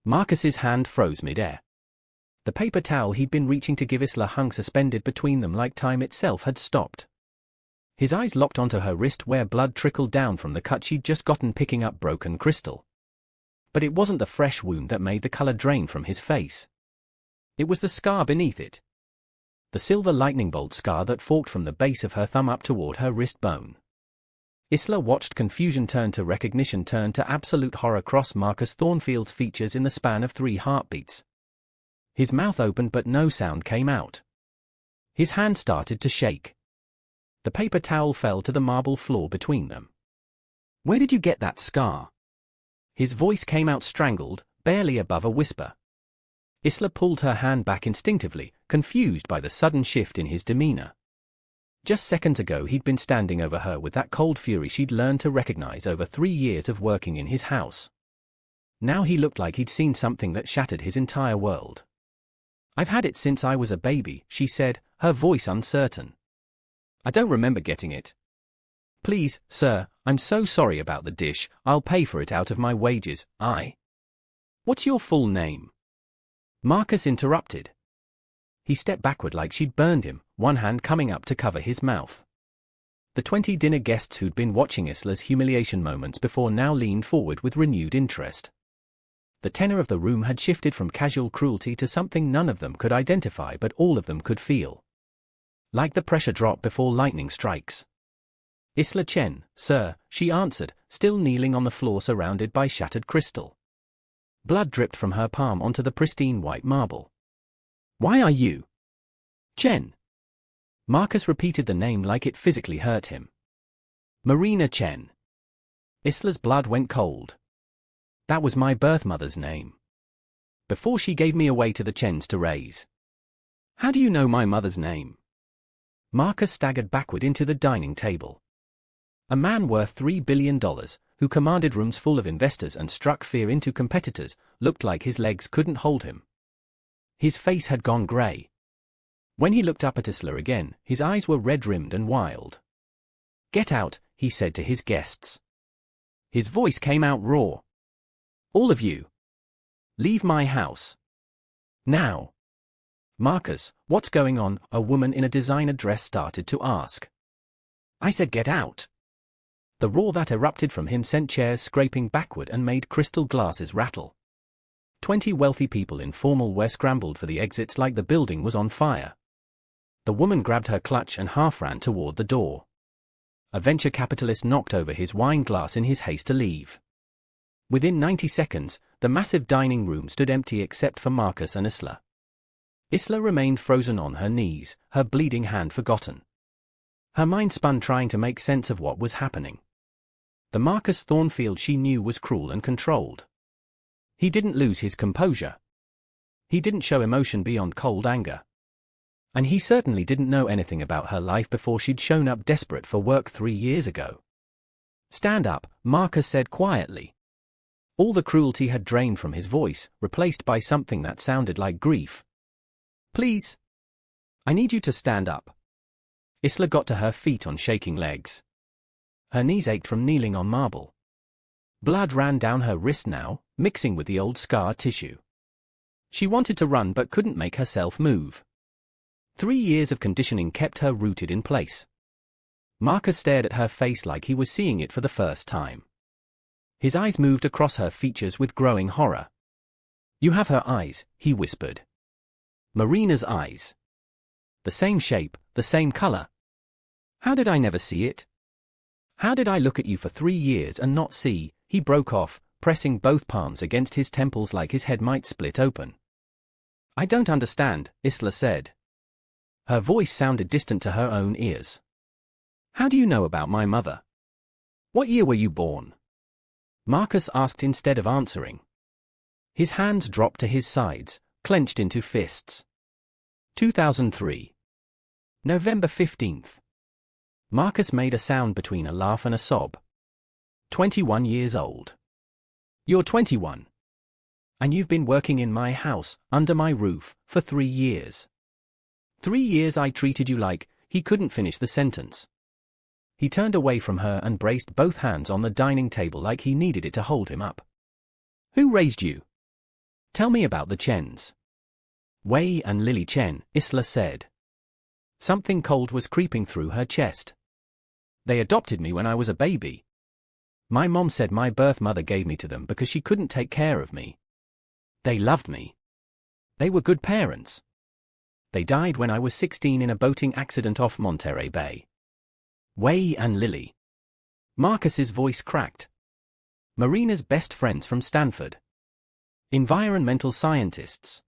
Marcus's hand froze mid-air. The paper towel he'd been reaching to give Isla hung suspended between them like time itself had stopped. His eyes locked onto her wrist where blood trickled down from the cut she'd just gotten picking up broken crystal. But it wasn't the fresh wound that made the color drain from his face. It was the scar beneath it. The silver lightning bolt scar that forked from the base of her thumb up toward her wrist bone. Isla watched confusion turn to recognition turn to absolute horror cross Marcus Thornfield's features in the span of 3 heartbeats. His mouth opened but no sound came out. His hand started to shake. The paper towel fell to the marble floor between them. "Where did you get that scar?" His voice came out strangled, barely above a whisper. Isla pulled her hand back instinctively, confused by the sudden shift in his demeanor. Just seconds ago he'd been standing over her with that cold fury she'd learned to recognize over 3 years of working in his house. Now he looked like he'd seen something that shattered his entire world. "I've had it since I was a baby," she said, her voice uncertain. "I don't remember getting it." "Please, sir, I'm so sorry about the dish, I'll pay for it out of my wages, What's your full name?" Marcus interrupted. He stepped backward like she'd burned him, one hand coming up to cover his mouth. The 20 dinner guests who'd been watching Isla's humiliation moments before now leaned forward with renewed interest. The tenor of the room had shifted from casual cruelty to something none of them could identify but all of them could feel. Like the pressure drop before lightning strikes. "Isla Chen, sir," she answered, still kneeling on the floor surrounded by shattered crystal. Blood dripped from her palm onto the pristine white marble. "Why are you?" "Chen." Marcus repeated the name like it physically hurt him. "Marina Chen." Isla's blood went cold. "That was my birth mother's name. Before she gave me away to the Chens to raise." "How do you know my mother's name?" Marcus staggered backward into the dining table. A man worth $3 billion, who commanded rooms full of investors and struck fear into competitors, looked like his legs couldn't hold him. His face had gone grey. When he looked up at Isla again, his eyes were red-rimmed and wild. "Get out," he said to his guests. His voice came out raw. "All of you. Leave my house. Now." "Marcus, what's going on?" a woman in a designer dress started to ask. "I said get out." The roar that erupted from him sent chairs scraping backward and made crystal glasses rattle. 20 wealthy people in formal wear scrambled for the exits like the building was on fire. The woman grabbed her clutch and half ran toward the door. A venture capitalist knocked over his wine glass in his haste to leave. Within 90 seconds, the massive dining room stood empty except for Marcus and Isla. Isla remained frozen on her knees, her bleeding hand forgotten. Her mind spun trying to make sense of what was happening. The Marcus Thornfield she knew was cruel and controlled. He didn't lose his composure. He didn't show emotion beyond cold anger. And he certainly didn't know anything about her life before she'd shown up desperate for work 3 years ago. "Stand up," Marcus said quietly. All the cruelty had drained from his voice, replaced by something that sounded like grief. "Please. I need you to stand up." Isla got to her feet on shaking legs. Her knees ached from kneeling on marble. Blood ran down her wrist now, mixing with the old scar tissue. She wanted to run but couldn't make herself move. 3 years of conditioning kept her rooted in place. Marcus stared at her face like he was seeing it for the first time. His eyes moved across her features with growing horror. "You have her eyes," he whispered. "Marina's eyes. The same shape, the same color. How did I never see it? How did I look at you for 3 years and not see?" He broke off, pressing both palms against his temples like his head might split open. "I don't understand," Isla said. Her voice sounded distant to her own ears. "How do you know about my mother? What year were you born?" Marcus asked instead of answering. His hands dropped to his sides, clenched into fists. 2003. November 15th. Marcus made a sound between a laugh and a sob. 21 years old. "You're 21. And you've been working in my house, under my roof, for 3 years. 3 years I treated you like..." He couldn't finish the sentence. He turned away from her and braced both hands on the dining table like he needed it to hold him up. "Who raised you?" Tell me about the Chens. Wei and Lily Chen, Isla said. Something cold was creeping through her chest. They adopted me when I was a baby. My mom said my birth mother gave me to them because she couldn't take care of me. They loved me. They were good parents. They died when I was 16 in a boating accident off Monterey Bay. Wei and Lily. Marcus's voice cracked. Marina's best friends from Stanford. Environmental scientists.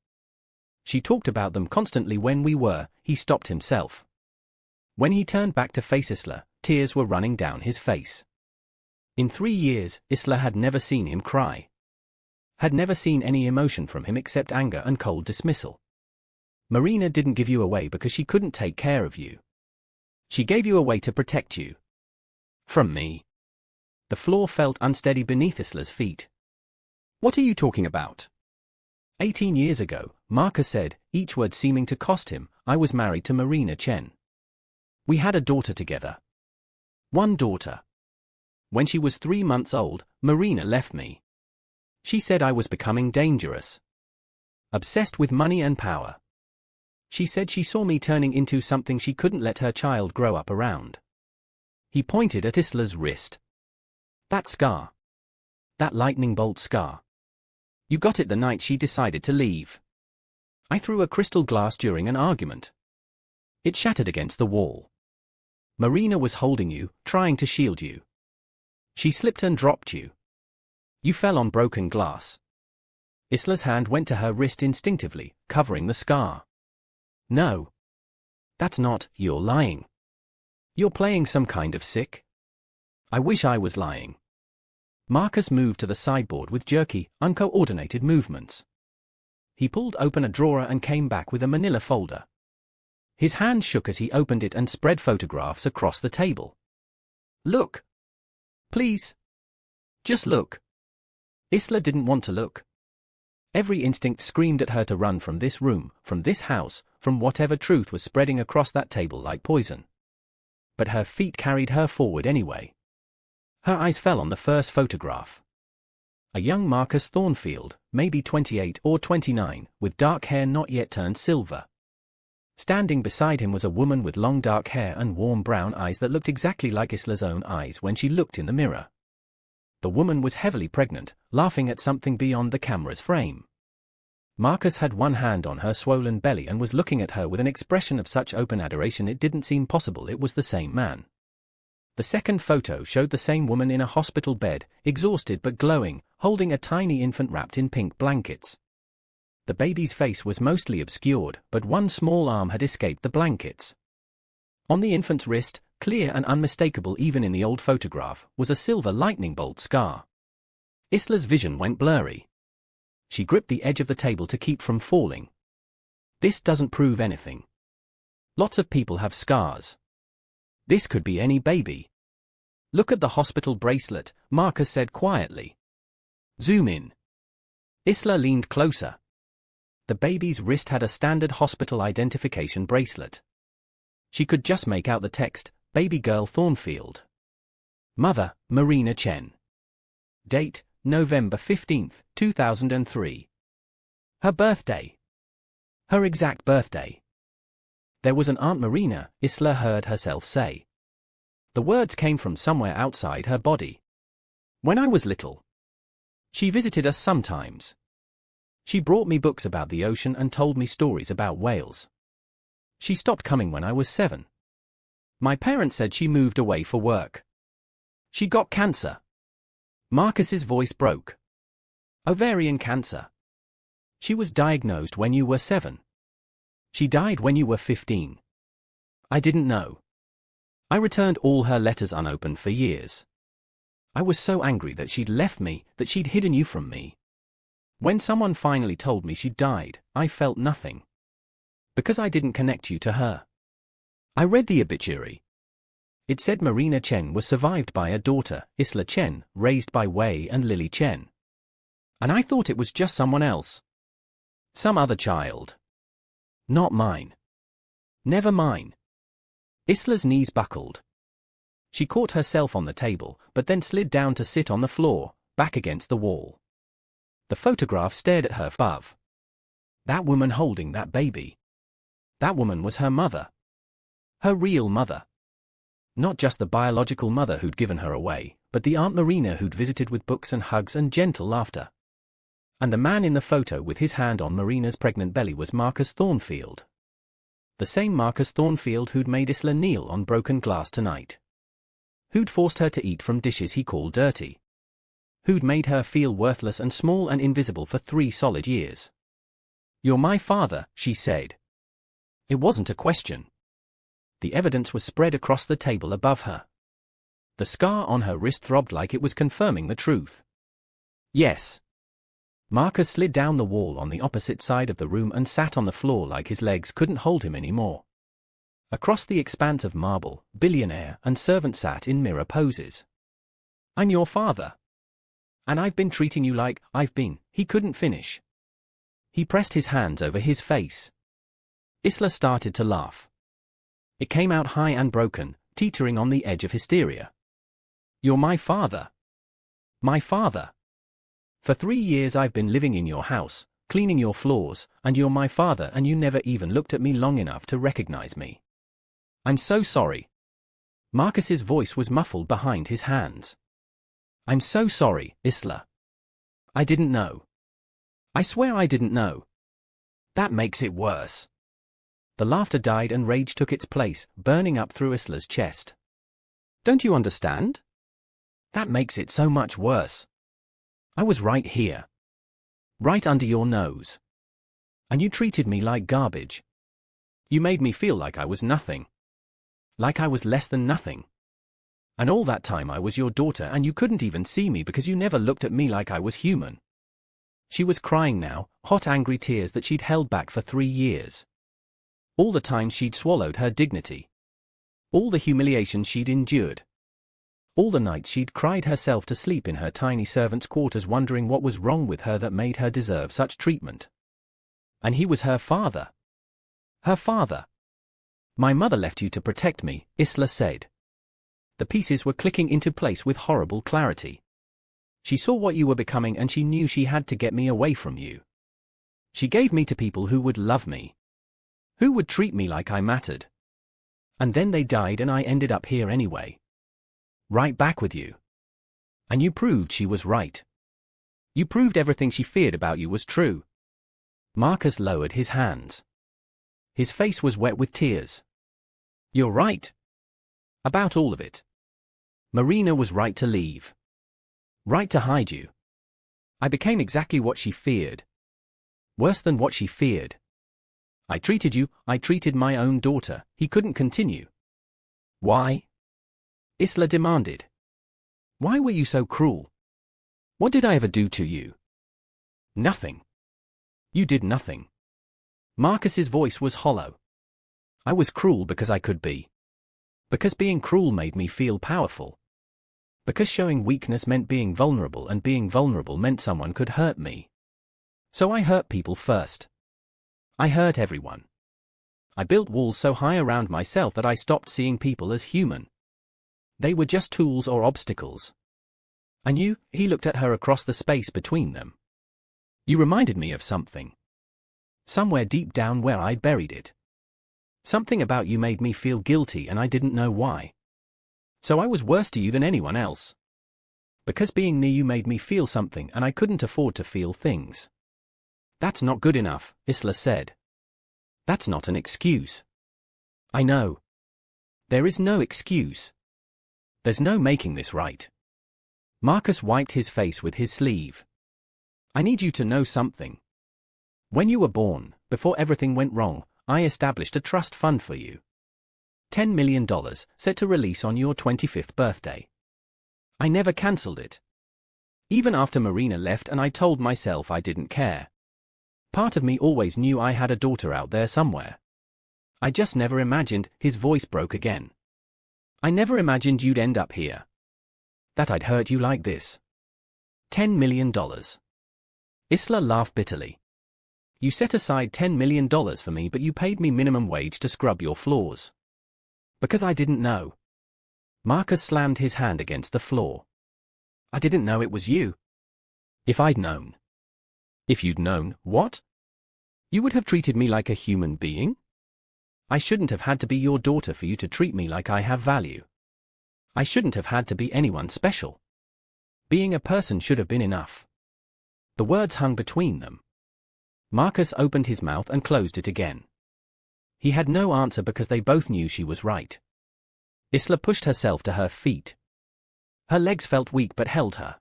She talked about them constantly when he stopped himself. When he turned back to face Isla, tears were running down his face. In 3 years, Isla had never seen him cry. Had never seen any emotion from him except anger and cold dismissal. Marina didn't give you away because she couldn't take care of you. She gave you away to protect you. From me. The floor felt unsteady beneath Isla's feet. What are you talking about? 18 years ago, Marcus said, each word seeming to cost him, I was married to Marina Chen. We had a daughter together. One daughter. When she was 3 months old, Marina left me. She said I was becoming dangerous. Obsessed with money and power. She said she saw me turning into something she couldn't let her child grow up around. He pointed at Isla's wrist. That scar. That lightning bolt scar. You got it the night she decided to leave. I threw a crystal glass during an argument. It shattered against the wall. Marina was holding you, trying to shield you. She slipped and dropped you. You fell on broken glass. Isla's hand went to her wrist instinctively, covering the scar. No. That's not, you're lying. You're playing some kind of sick. I wish I was lying. Marcus moved to the sideboard with jerky, uncoordinated movements. He pulled open a drawer and came back with a manila folder. His hand shook as he opened it and spread photographs across the table. Look. Please. Just look. Isla didn't want to look. Every instinct screamed at her to run from this room, from this house, from whatever truth was spreading across that table like poison. But her feet carried her forward anyway. Her eyes fell on the first photograph. A young Marcus Thornfield, maybe 28 or 29, with dark hair not yet turned silver. Standing beside him was a woman with long dark hair and warm brown eyes that looked exactly like Isla's own eyes when she looked in the mirror. The woman was heavily pregnant, laughing at something beyond the camera's frame. Marcus had one hand on her swollen belly and was looking at her with an expression of such open adoration it didn't seem possible it was the same man. The second photo showed the same woman in a hospital bed, exhausted but glowing, holding a tiny infant wrapped in pink blankets. The baby's face was mostly obscured, but one small arm had escaped the blankets. On the infant's wrist, clear and unmistakable even in the old photograph, was a silver lightning bolt scar. Isla's vision went blurry. She gripped the edge of the table to keep from falling. This doesn't prove anything. Lots of people have scars. This could be any baby. Look at the hospital bracelet, Marcus said quietly. Zoom in. Isla leaned closer. The baby's wrist had a standard hospital identification bracelet. She could just make out the text, Baby Girl Thornfield. Mother, Marina Chen. Date, November 15, 2003. Her birthday. Her exact birthday. There was an Aunt Marina, Isla heard herself say. The words came from somewhere outside her body. When I was little. She visited us sometimes. She brought me books about the ocean and told me stories about whales. She stopped coming when I was 7. My parents said she moved away for work. She got cancer. Marcus's voice broke. Ovarian cancer. She was diagnosed when you were 7. She died when you were 15. I didn't know. I returned all her letters unopened for years. I was so angry that she'd left me, that she'd hidden you from me. When someone finally told me she'd died, I felt nothing. Because I didn't connect you to her. I read the obituary. It said Marina Chen was survived by a daughter, Isla Chen, raised by Wei and Lily Chen. And I thought it was just someone else. Some other child. Not mine. Never mine. Isla's knees buckled. She caught herself on the table, but then slid down to sit on the floor, back against the wall. The photograph stared at her above. That woman holding that baby. That woman was her mother. Her real mother. Not just the biological mother who'd given her away, but the Aunt Marina who'd visited with books and hugs and gentle laughter. And the man in the photo with his hand on Marina's pregnant belly was Marcus Thornfield. The same Marcus Thornfield who'd made Isla kneel on broken glass tonight. Who'd forced her to eat from dishes he called dirty. Who'd made her feel worthless and small and invisible for 3 solid years. "You're my father," she said. It wasn't a question. The evidence was spread across the table above her. The scar on her wrist throbbed like it was confirming the truth. Yes. Marcus slid down the wall on the opposite side of the room and sat on the floor like his legs couldn't hold him anymore. Across the expanse of marble, Billionaire and servant sat in mirror poses. "I'm your father. And I've been treating you like I've been." He couldn't finish. He pressed his hands over his face. Isla started to laugh. It came out high and broken, teetering on the edge of hysteria. "You're my father. My father. For 3 years I've been living in your house, cleaning your floors, and you're my father and you never even looked at me long enough to recognize me. I'm so sorry." Marcus's voice was muffled behind his hands. "I'm so sorry, Isla. I didn't know. I swear I didn't know." "That makes it worse." The laughter died and rage took its place, burning up through Isla's chest. "Don't you understand? That makes it so much worse. I was right here. Right under your nose. And you treated me like garbage. You made me feel like I was nothing. Like I was less than nothing. And all that time I was your daughter and you couldn't even see me because you never looked at me like I was human." She was crying now, hot angry tears that she'd held back for 3 years. All the time she'd swallowed her dignity. All the humiliation she'd endured. All the nights she'd cried herself to sleep in her tiny servant's quarters wondering what was wrong with her that made her deserve such treatment. And he was her father. Her father. "My mother left you to protect me," Isla said. The pieces were clicking into place with horrible clarity. "She saw what you were becoming and she knew she had to get me away from you. She gave me to people who would love me. Who would treat me like I mattered. And then they died and I ended up here anyway. Right back with you. And you proved she was right. You proved everything she feared about you was true." Marcus lowered his hands. His face was wet with tears. "You're right. About all of it. Marina was right to leave. Right to hide you. I became exactly what she feared. Worse than what she feared. I treated my own daughter." He couldn't continue. "Why?" Isla demanded. "Why were you so cruel? What did I ever do to you?" "Nothing. You did nothing." Marcus's voice was hollow. "I was cruel because I could be. Because being cruel made me feel powerful. Because showing weakness meant being vulnerable and being vulnerable meant someone could hurt me. So I hurt people first. I hurt everyone. I built walls so high around myself that I stopped seeing people as human. They were just tools or obstacles. And you," he looked at her across the space between them. "You reminded me of something. Somewhere deep down where I'd buried it. Something about you made me feel guilty and I didn't know why. So I was worse to you than anyone else. Because being near you made me feel something and I couldn't afford to feel things." "That's not good enough," Isla said. "That's not an excuse." "I know. There is no excuse. There's no making this right." Marcus wiped his face with his sleeve. "I need you to know something. When you were born, before everything went wrong, I established a trust fund for you. $10 million, set to release on your 25th birthday. I never cancelled it. Even after Marina left and I told myself I didn't care. Part of me always knew I had a daughter out there somewhere. I just never imagined," his voice broke again. "I never imagined you'd end up here. That I'd hurt you like this. $10 million. Isla laughed bitterly. "You set aside $10 million for me but you paid me minimum wage to scrub your floors. Because I didn't know." Marcus slammed his hand against the floor. "I didn't know it was you. If I'd known." If you'd known, what? You would have treated me like a human being? I shouldn't have had to be your daughter for you to treat me like I have value. I shouldn't have had to be anyone special. Being a person should have been enough. The words hung between them. Marcus opened his mouth and closed it again. He had no answer because they both knew she was right. Isla pushed herself to her feet. Her legs felt weak but held her.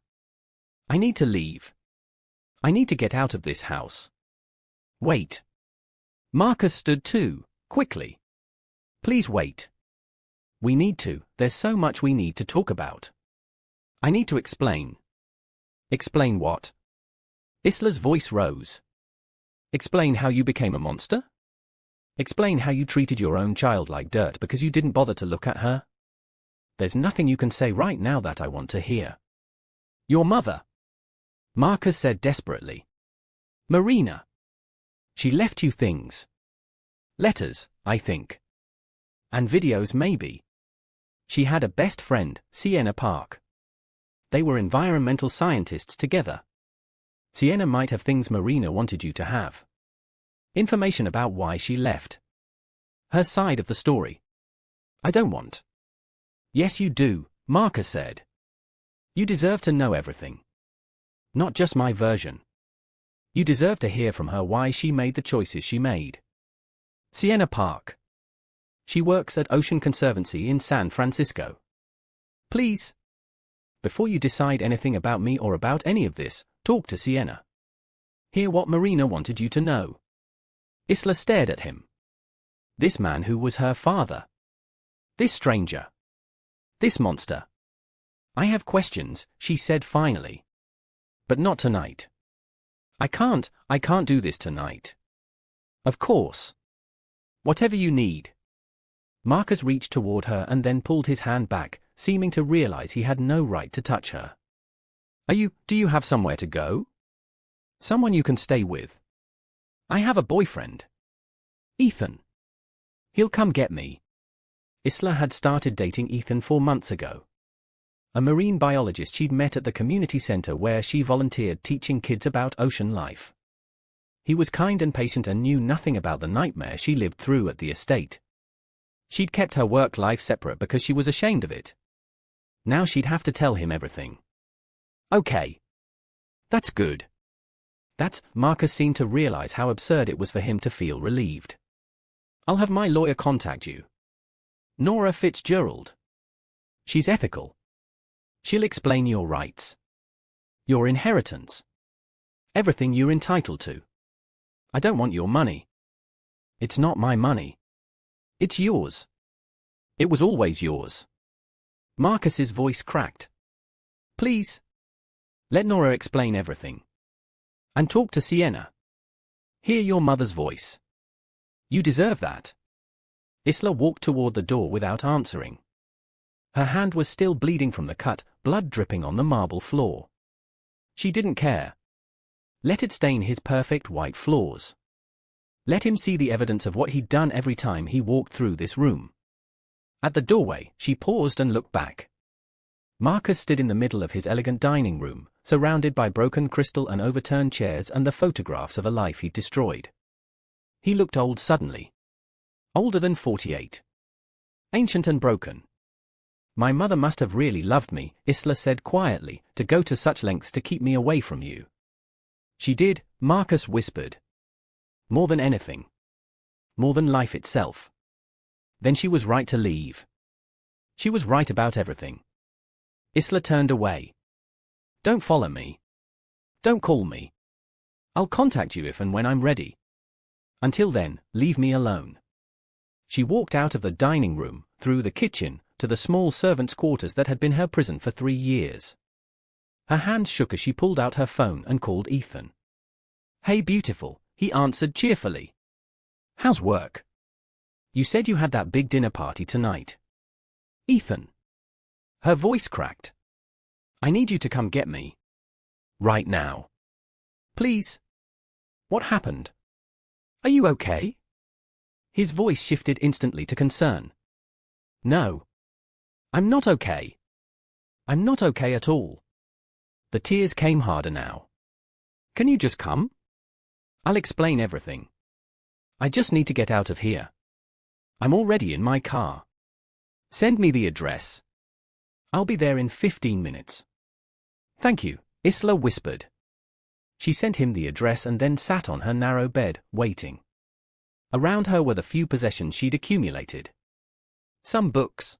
I need to leave. I need to get out of this house. Wait. Marcus stood too, quickly. Please wait. We need to, there's so much we need to talk about. I need to explain. Explain what? Isla's voice rose. Explain how you became a monster? Explain how you treated your own child like dirt because you didn't bother to look at her? There's nothing you can say right now that I want to hear. Your mother. Marcus said desperately. Marina. She left you things. Letters, I think. And videos maybe. She had a best friend, Sienna Park. They were environmental scientists together. Sienna might have things Marina wanted you to have. Information about why she left. Her side of the story. I don't want. Yes you do, Marcus said. You deserve to know everything. Not just my version. You deserve to hear from her why she made the choices she made. Sienna Park. She works at Ocean Conservancy in San Francisco. Please. Before you decide anything about me or about any of this, talk to Sienna. Hear what Marina wanted you to know. Isla stared at him. This man who was her father. This stranger. This monster. I have questions, she said finally. But not tonight. I can't do this tonight. Of course. Whatever you need. Marcus reached toward her and then pulled his hand back, seeming to realize he had no right to touch her. Do you have somewhere to go? Someone you can stay with? I have a boyfriend. Ethan. He'll come get me. Isla had started dating Ethan 4 months ago. A marine biologist she'd met at the community center where she volunteered teaching kids about ocean life. He was kind and patient and knew nothing about the nightmare she lived through at the estate. She'd kept her work life separate because she was ashamed of it. Now she'd have to tell him everything. Okay. That's good. Marcus seemed to realize how absurd it was for him to feel relieved. I'll have my lawyer contact you. Nora Fitzgerald. She's ethical. She'll explain your rights. Your inheritance. Everything you're entitled to. I don't want your money. It's not my money. It's yours. It was always yours. Marcus's voice cracked. Please. Let Nora explain everything. And talk to Sienna. Hear your mother's voice. You deserve that. Isla walked toward the door without answering. Her hand was still bleeding from the cut, blood dripping on the marble floor. She didn't care. Let it stain his perfect white floors. Let him see the evidence of what he'd done every time he walked through this room. At the doorway, she paused and looked back. Marcus stood in the middle of his elegant dining room, surrounded by broken crystal and overturned chairs and the photographs of a life he'd destroyed. He looked old suddenly. Older than 48. Ancient and broken. My mother must have really loved me, Isla said quietly, to go to such lengths to keep me away from you. She did, Marcus whispered. More than anything. More than life itself. Then she was right to leave. She was right about everything. Isla turned away. Don't follow me. Don't call me. I'll contact you if and when I'm ready. Until then, leave me alone. She walked out of the dining room, through the kitchen, to the small servants' quarters that had been her prison for 3 years. Her hands shook as she pulled out her phone and called Ethan. Hey beautiful, he answered cheerfully. How's work? You said you had that big dinner party tonight. Ethan. Her voice cracked. I need you to come get me. Right now. Please. What happened? Are you okay? His voice shifted instantly to concern. No. I'm not okay. I'm not okay at all. The tears came harder now. Can you just come? I'll explain everything. I just need to get out of here. I'm already in my car. Send me the address. I'll be there in 15 minutes. Thank you, Isla whispered. She sent him the address and then sat on her narrow bed, waiting. Around her were the few possessions she'd accumulated. Some books.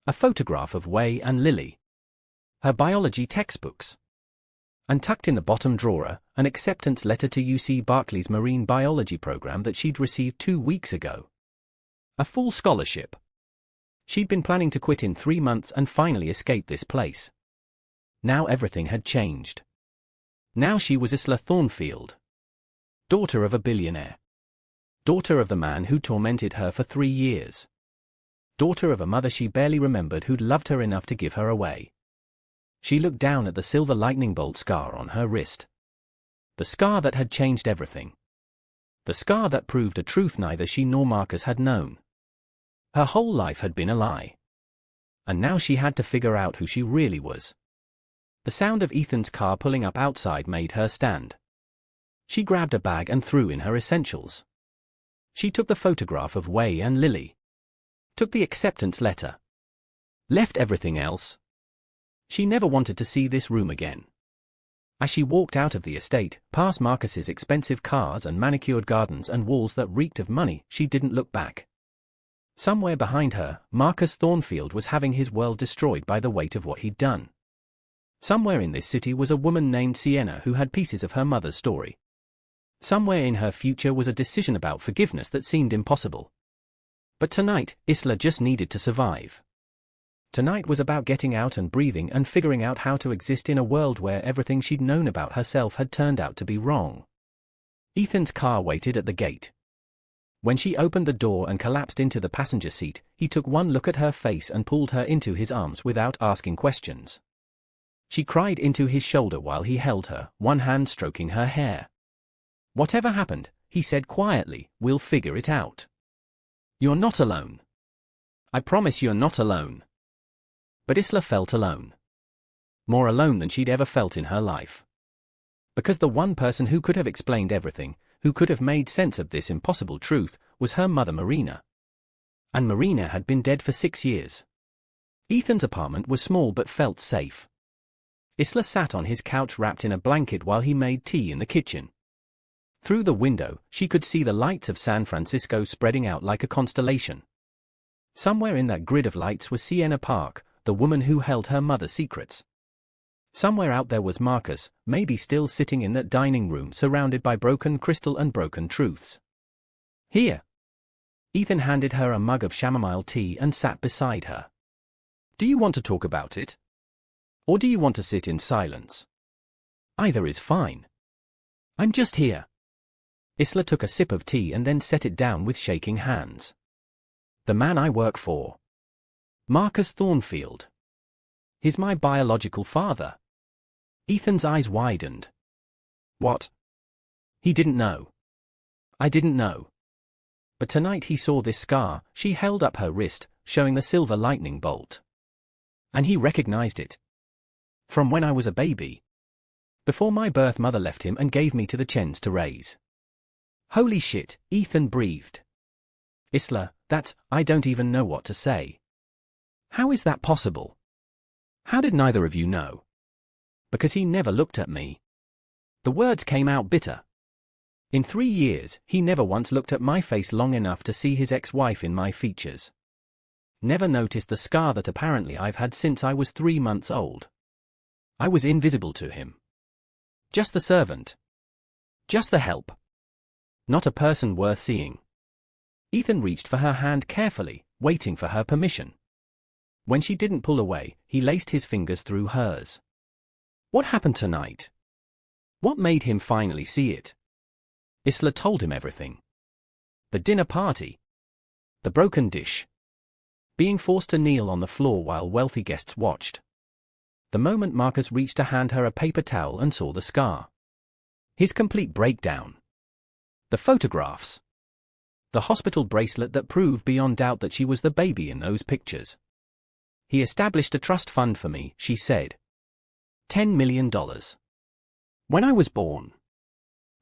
A photograph of Wei and Lily. Her biology textbooks. And tucked in the bottom drawer, an acceptance letter to UC Berkeley's marine biology program that she'd received 2 weeks ago. A full scholarship. She'd been planning to quit in 3 months and finally escape this place. Now everything had changed. Now she was Isla Thornfield. Daughter of a billionaire. Daughter of the man who tormented her for 3 years. Daughter of a mother she barely remembered who'd loved her enough to give her away. She looked down at the silver lightning bolt scar on her wrist. The scar that had changed everything. The scar that proved a truth neither she nor Marcus had known. Her whole life had been a lie. And now she had to figure out who she really was. The sound of Ethan's car pulling up outside made her stand. She grabbed a bag and threw in her essentials. She took the photograph of Wei and Lily. Took the acceptance letter. Left everything else. She never wanted to see this room again. As she walked out of the estate, past Marcus's expensive cars and manicured gardens and walls that reeked of money, she didn't look back. Somewhere behind her, Marcus Thornfield was having his world destroyed by the weight of what he'd done. Somewhere in this city was a woman named Sienna who had pieces of her mother's story. Somewhere in her future was a decision about forgiveness that seemed impossible. But tonight, Isla just needed to survive. Tonight was about getting out and breathing and figuring out how to exist in a world where everything she'd known about herself had turned out to be wrong. Ethan's car waited at the gate. When she opened the door and collapsed into the passenger seat, he took one look at her face and pulled her into his arms without asking questions. She cried into his shoulder while he held her, one hand stroking her hair. "Whatever happened," he said quietly, "we'll figure it out. You're not alone. I promise you're not alone." But Isla felt alone. More alone than she'd ever felt in her life. Because the one person who could have explained everything, who could have made sense of this impossible truth, was her mother Marina. And Marina had been dead for 6 years. Ethan's apartment was small but felt safe. Isla sat on his couch wrapped in a blanket while he made tea in the kitchen. Through the window, she could see the lights of San Francisco spreading out like a constellation. Somewhere in that grid of lights was Sienna Park, the woman who held her mother's secrets. Somewhere out there was Marcus, maybe still sitting in that dining room surrounded by broken crystal and broken truths. "Here." Ethan handed her a mug of chamomile tea and sat beside her. "Do you want to talk about it? Or do you want to sit in silence? Either is fine. I'm just here." Isla took a sip of tea and then set it down with shaking hands. "The man I work for. Marcus Thornfield. He's my biological father." Ethan's eyes widened. "What?" He didn't know. "I didn't know." But tonight he saw this scar. She held up her wrist, showing the silver lightning bolt. And he recognized it. "From when I was a baby. Before my birth mother left him and gave me to the Chens to raise." "Holy shit," Ethan breathed. "Isla, I don't even know what to say. How is that possible? How did neither of you know?" "Because he never looked at me." The words came out bitter. "In 3 years, he never once looked at my face long enough to see his ex-wife in my features. Never noticed the scar that apparently I've had since I was 3 months old. I was invisible to him. Just the servant. Just the help. Not a person worth seeing." Ethan reached for her hand carefully, waiting for her permission. When she didn't pull away, he laced his fingers through hers. "What happened tonight? What made him finally see it?" Isla told him everything. The dinner party. The broken dish. Being forced to kneel on the floor while wealthy guests watched. The moment Marcus reached to hand her a paper towel and saw the scar. His complete breakdown. The photographs. The hospital bracelet that proved beyond doubt that she was the baby in those pictures. "He established a trust fund for me," she said. $10 million. When I was born.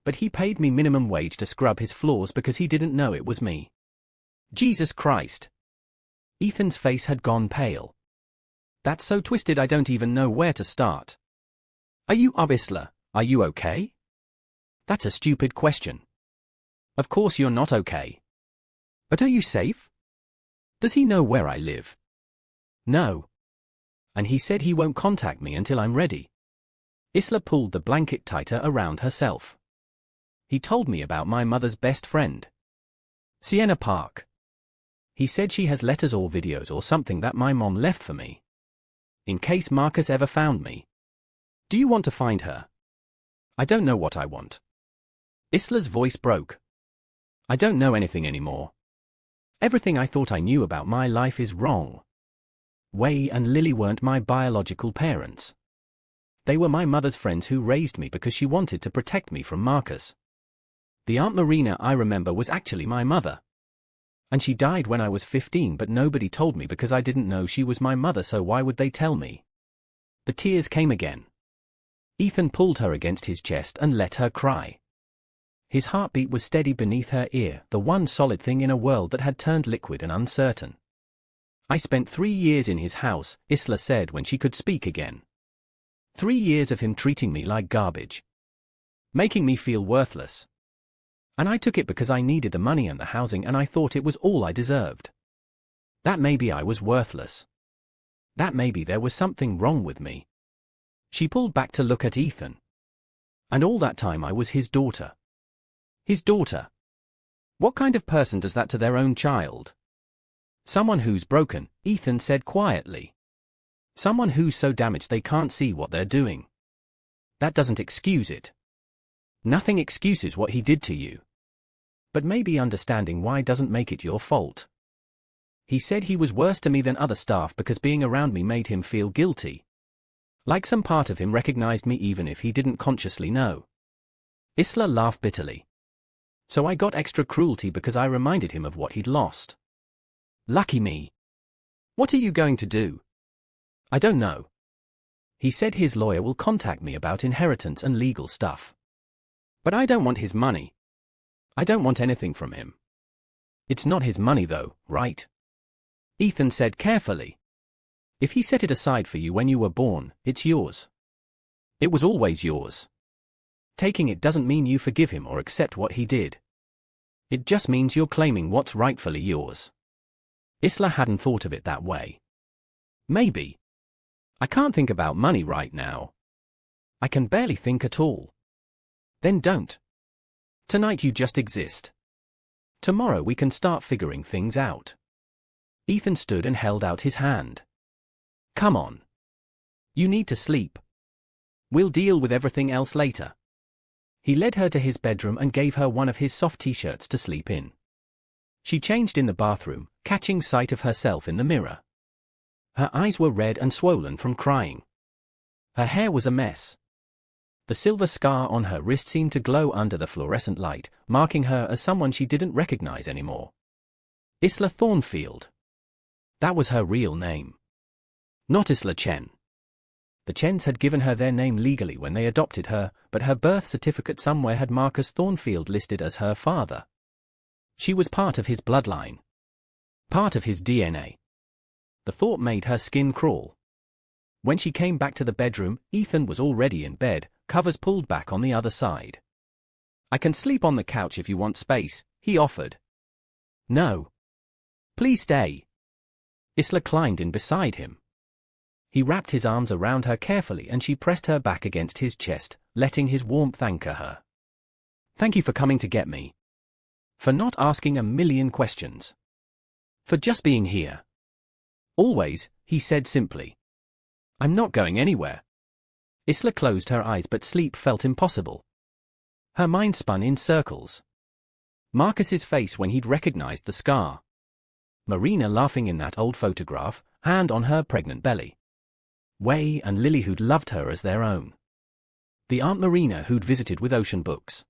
But he paid me minimum wage to scrub his floors because he didn't know it was me. Jesus Christ. Ethan's face had gone pale. That's so twisted I don't even know where to start. Are you up, Isla? Are you okay? That's a stupid question. Of course you're not okay. But are you safe? Does he know where I live? No. And he said he won't contact me until I'm ready. Isla pulled the blanket tighter around herself. He told me about my mother's best friend. Sienna Park. He said she has letters or videos or something that my mom left for me. In case Marcus ever found me. Do you want to find her? I don't know what I want. Isla's voice broke. I don't know anything anymore. Everything I thought I knew about my life is wrong. Wei and Lily weren't my biological parents. They were my mother's friends who raised me because she wanted to protect me from Marcus. The Aunt Marina I remember was actually my mother. And she died when I was 15, but nobody told me because I didn't know she was my mother, so why would they tell me? The tears came again. Ethan pulled her against his chest and let her cry. His heartbeat was steady beneath her ear, the one solid thing in a world that had turned liquid and uncertain. I spent 3 years in his house, Isla said when she could speak again. 3 years of him treating me like garbage. Making me feel worthless. And I took it because I needed the money and the housing, and I thought it was all I deserved. That maybe I was worthless. That maybe there was something wrong with me. She pulled back to look at Ethan. And all that time I was his daughter. His daughter. What kind of person does that to their own child? Someone who's broken, Ethan said quietly. Someone who's so damaged they can't see what they're doing. That doesn't excuse it. Nothing excuses what he did to you. But maybe understanding why doesn't make it your fault. He said he was worse to me than other staff because being around me made him feel guilty. Like some part of him recognized me even if he didn't consciously know. Isla laughed bitterly. So I got extra cruelty because I reminded him of what he'd lost. Lucky me. What are you going to do? I don't know. He said his lawyer will contact me about inheritance and legal stuff. But I don't want his money. I don't want anything from him. It's not his money though, right? Ethan said carefully. If he set it aside for you when you were born, it's yours. It was always yours. Taking it doesn't mean you forgive him or accept what he did. It just means you're claiming what's rightfully yours. Isla hadn't thought of it that way. Maybe. I can't think about money right now. I can barely think at all. Then don't. Tonight you just exist. Tomorrow we can start figuring things out. Ethan stood and held out his hand. Come on. You need to sleep. We'll deal with everything else later. He led her to his bedroom and gave her one of his soft t-shirts to sleep in. She changed in the bathroom, catching sight of herself in the mirror. Her eyes were red and swollen from crying. Her hair was a mess. The silver scar on her wrist seemed to glow under the fluorescent light, marking her as someone she didn't recognize anymore. Isla Thornfield. That was her real name. Not Isla Chen. The Chens had given her their name legally when they adopted her, but her birth certificate somewhere had Marcus Thornfield listed as her father. She was part of his bloodline. Part of his DNA. The thought made her skin crawl. When she came back to the bedroom, Ethan was already in bed, covers pulled back on the other side. I can sleep on the couch if you want space, he offered. No. Please stay. Isla climbed in beside him. He wrapped his arms around her carefully and she pressed her back against his chest, letting his warmth anchor her. Thank you for coming to get me. For not asking a million questions. For just being here. Always, he said simply. I'm not going anywhere. Isla closed her eyes but sleep felt impossible. Her mind spun in circles. Marcus's face when he'd recognized the scar. Marina laughing in that old photograph, hand on her pregnant belly. Wei and Lily who'd loved her as their own. The Aunt Marina who'd visited with ocean books.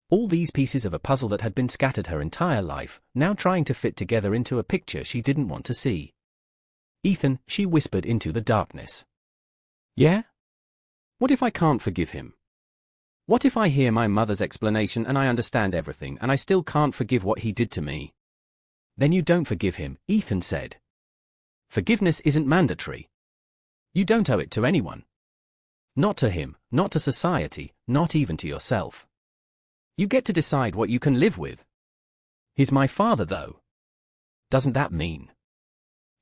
All these pieces of a puzzle that had been scattered her entire life, now trying to fit together into a picture she didn't want to see. Ethan, she whispered into the darkness. Yeah? What if I can't forgive him? What if I hear my mother's explanation and I understand everything and I still can't forgive what he did to me? Then you don't forgive him, Ethan said. Forgiveness isn't mandatory. You don't owe it to anyone. Not to him, not to society, not even to yourself. You get to decide what you can live with. He's my father, though. Doesn't that mean?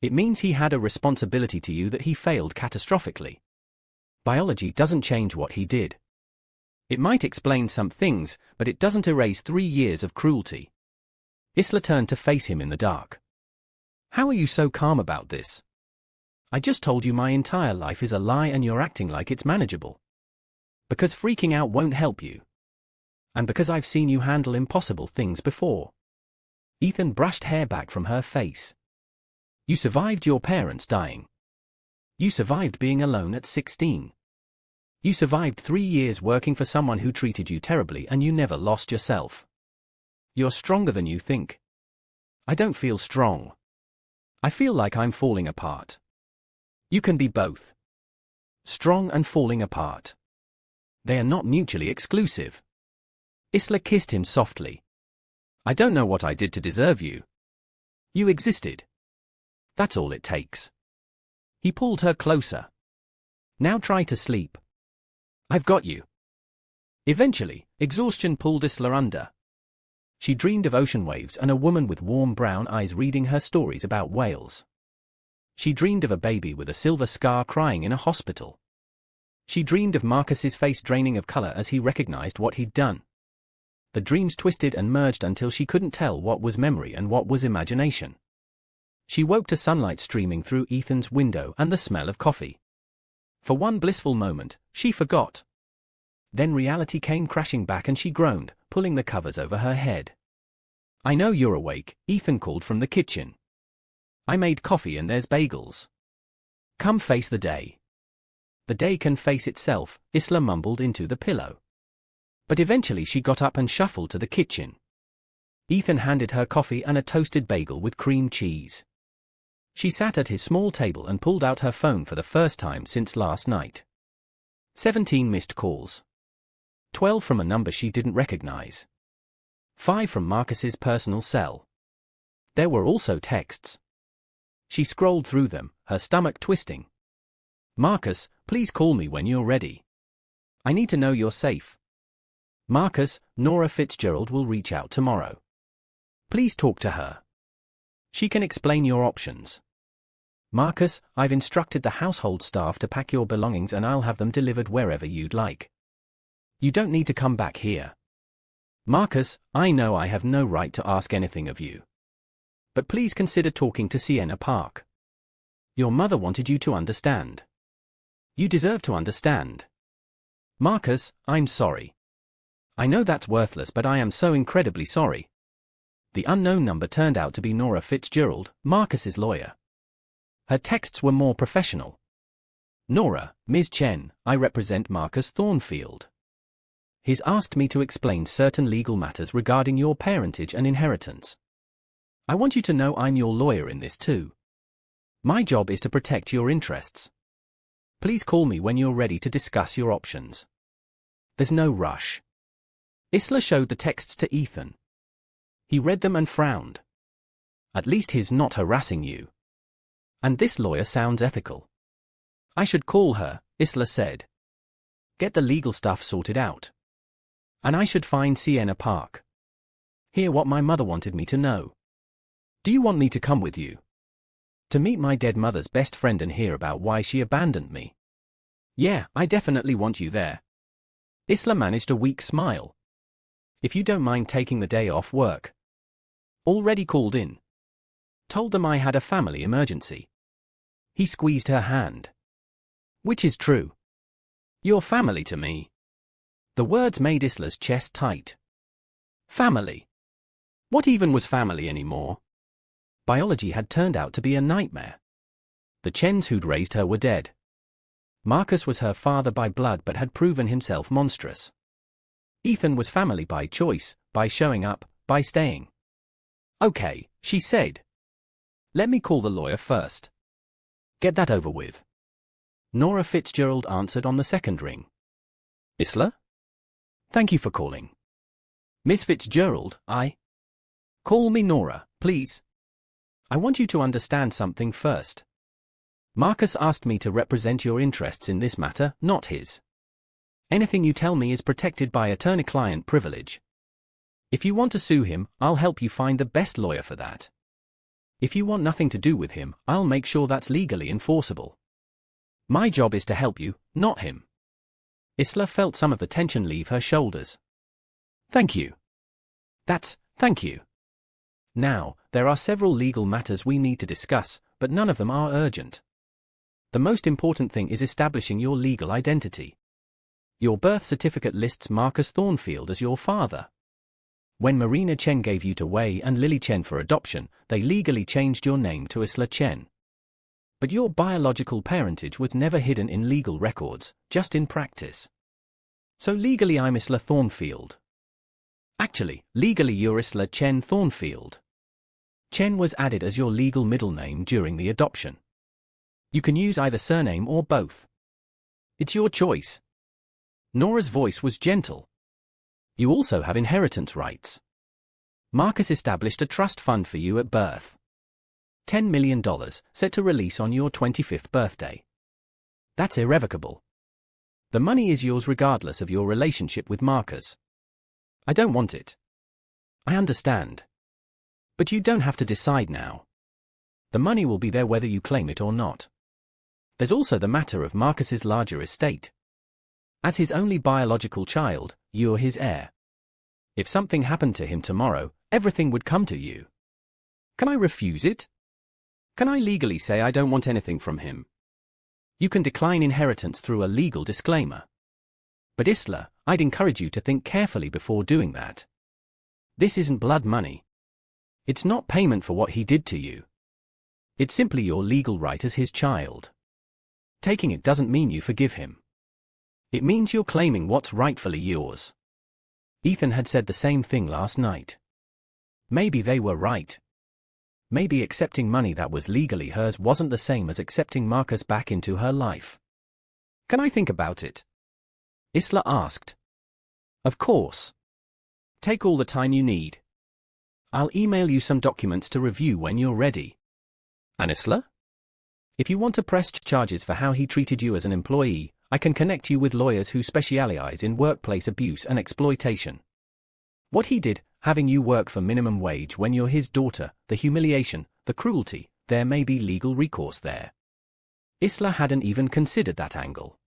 It means he had a responsibility to you that he failed catastrophically. Biology doesn't change what he did. It might explain some things, but it doesn't erase 3 years of cruelty. Isla turned to face him in the dark. How are you so calm about this? I just told you my entire life is a lie and you're acting like it's manageable. Because freaking out won't help you. And because I've seen you handle impossible things before. Ethan brushed hair back from her face. You survived your parents dying. You survived being alone at 16. You survived 3 years working for someone who treated you terribly and you never lost yourself. You're stronger than you think. I don't feel strong. I feel like I'm falling apart. You can be both. Strong and falling apart. They are not mutually exclusive. Isla kissed him softly. I don't know what I did to deserve you. You existed. That's all it takes. He pulled her closer. Now try to sleep. I've got you. Eventually, exhaustion pulled Isla under. She dreamed of ocean waves and a woman with warm brown eyes reading her stories about whales. She dreamed of a baby with a silver scar crying in a hospital. She dreamed of Marcus's face draining of color as he recognized what he'd done. The dreams twisted and merged until she couldn't tell what was memory and what was imagination. She woke to sunlight streaming through Ethan's window and the smell of coffee. For one blissful moment, she forgot. Then reality came crashing back and she groaned, pulling the covers over her head. I know you're awake, Ethan called from the kitchen. I made coffee and there's bagels. Come face the day. The day can face itself, Isla mumbled into the pillow. But eventually she got up and shuffled to the kitchen. Ethan handed her coffee and a toasted bagel with cream cheese. She sat at his small table and pulled out her phone for the first time since last night. 17 missed calls. 12 from a number she didn't recognize. 5 from Marcus's personal cell. There were also texts. She scrolled through them, her stomach twisting. Marcus, please call me when you're ready. I need to know you're safe. Marcus, Nora Fitzgerald will reach out tomorrow. Please talk to her. She can explain your options. Marcus, I've instructed the household staff to pack your belongings and I'll have them delivered wherever you'd like. You don't need to come back here. Marcus, I know I have no right to ask anything of you. But please consider talking to Sienna Park. Your mother wanted you to understand. You deserve to understand. Marcus, I'm sorry. I know that's worthless, but I am so incredibly sorry. The unknown number turned out to be Nora Fitzgerald, Marcus's lawyer. Her texts were more professional. Nora, Ms. Chen, I represent Marcus Thornfield. He's asked me to explain certain legal matters regarding your parentage and inheritance. I want you to know I'm your lawyer in this too. My job is to protect your interests. Please call me when you're ready to discuss your options. There's no rush. Isla showed the texts to Ethan. He read them and frowned. At least he's not harassing you. And this lawyer sounds ethical. I should call her, Isla said. Get the legal stuff sorted out. And I should find Sienna Park. Hear what my mother wanted me to know. Do you want me to come with you? To meet my dead mother's best friend and hear about why she abandoned me. Yeah, I definitely want you there. Isla managed a weak smile. If you don't mind taking the day off work. Already called in. Told them I had a family emergency. He squeezed her hand. Which is true. You're family to me. The words made Isla's chest tight. Family. What even was family anymore? Biology had turned out to be a nightmare. The Chens who'd raised her were dead. Marcus was her father by blood but had proven himself monstrous. Ethan was family by choice, by showing up, by staying. Okay, she said. Let me call the lawyer first. Get that over with. Nora Fitzgerald answered on the second ring. Isla? Thank you for calling. Miss Fitzgerald, Call me Nora, please. I want you to understand something first. Marcus asked me to represent your interests in this matter, not his. Anything you tell me is protected by attorney-client privilege. If you want to sue him, I'll help you find the best lawyer for that. If you want nothing to do with him, I'll make sure that's legally enforceable. My job is to help you, not him. Isla felt some of the tension leave her shoulders. Thank you. Thank you. Now, there are several legal matters we need to discuss, but none of them are urgent. The most important thing is establishing your legal identity. Your birth certificate lists Marcus Thornfield as your father. When Marina Chen gave you to Wei and Lily Chen for adoption, they legally changed your name to Isla Chen. But your biological parentage was never hidden in legal records, just in practice. So legally I'm Isla Thornfield. Actually, legally you're Isla Chen Thornfield. Chen was added as your legal middle name during the adoption. You can use either surname or both. It's your choice. Nora's voice was gentle. You also have inheritance rights. Marcus established a trust fund for you at birth. $10 million, set to release on your 25th birthday. That's irrevocable. The money is yours regardless of your relationship with Marcus. I don't want it. I understand. But you don't have to decide now. The money will be there whether you claim it or not. There's also the matter of Marcus's larger estate. As his only biological child, you're his heir. If something happened to him tomorrow, everything would come to you. Can I refuse it? Can I legally say I don't want anything from him? You can decline inheritance through a legal disclaimer. But Isla, I'd encourage you to think carefully before doing that. This isn't blood money. It's not payment for what he did to you. It's simply your legal right as his child. Taking it doesn't mean you forgive him. It means you're claiming what's rightfully yours. Ethan had said the same thing last night. Maybe they were right. Maybe accepting money that was legally hers wasn't the same as accepting Marcus back into her life. Can I think about it? Isla asked. Of course. Take all the time you need. I'll email you some documents to review when you're ready. And Isla? If you want to press charges for how he treated you as an employee, I can connect you with lawyers who specialize in workplace abuse and exploitation. What he did, having you work for minimum wage when you're his daughter, the humiliation, the cruelty, there may be legal recourse there. Isla hadn't even considered that angle.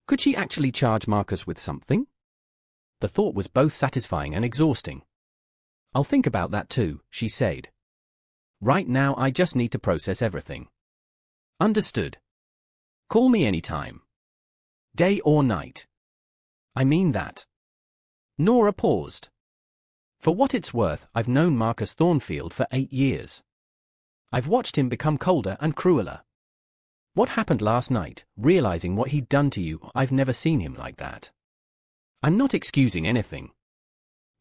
Could she actually charge Marcus with something? The thought was both satisfying and exhausting. I'll think about that too, she said. Right now I just need to process everything. Understood. Call me anytime. Day or night. I mean that. Nora paused. For what it's worth, I've known Marcus Thornfield for 8 years. I've watched him become colder and crueler. What happened last night, realizing what he'd done to you, I've never seen him like that. I'm not excusing anything.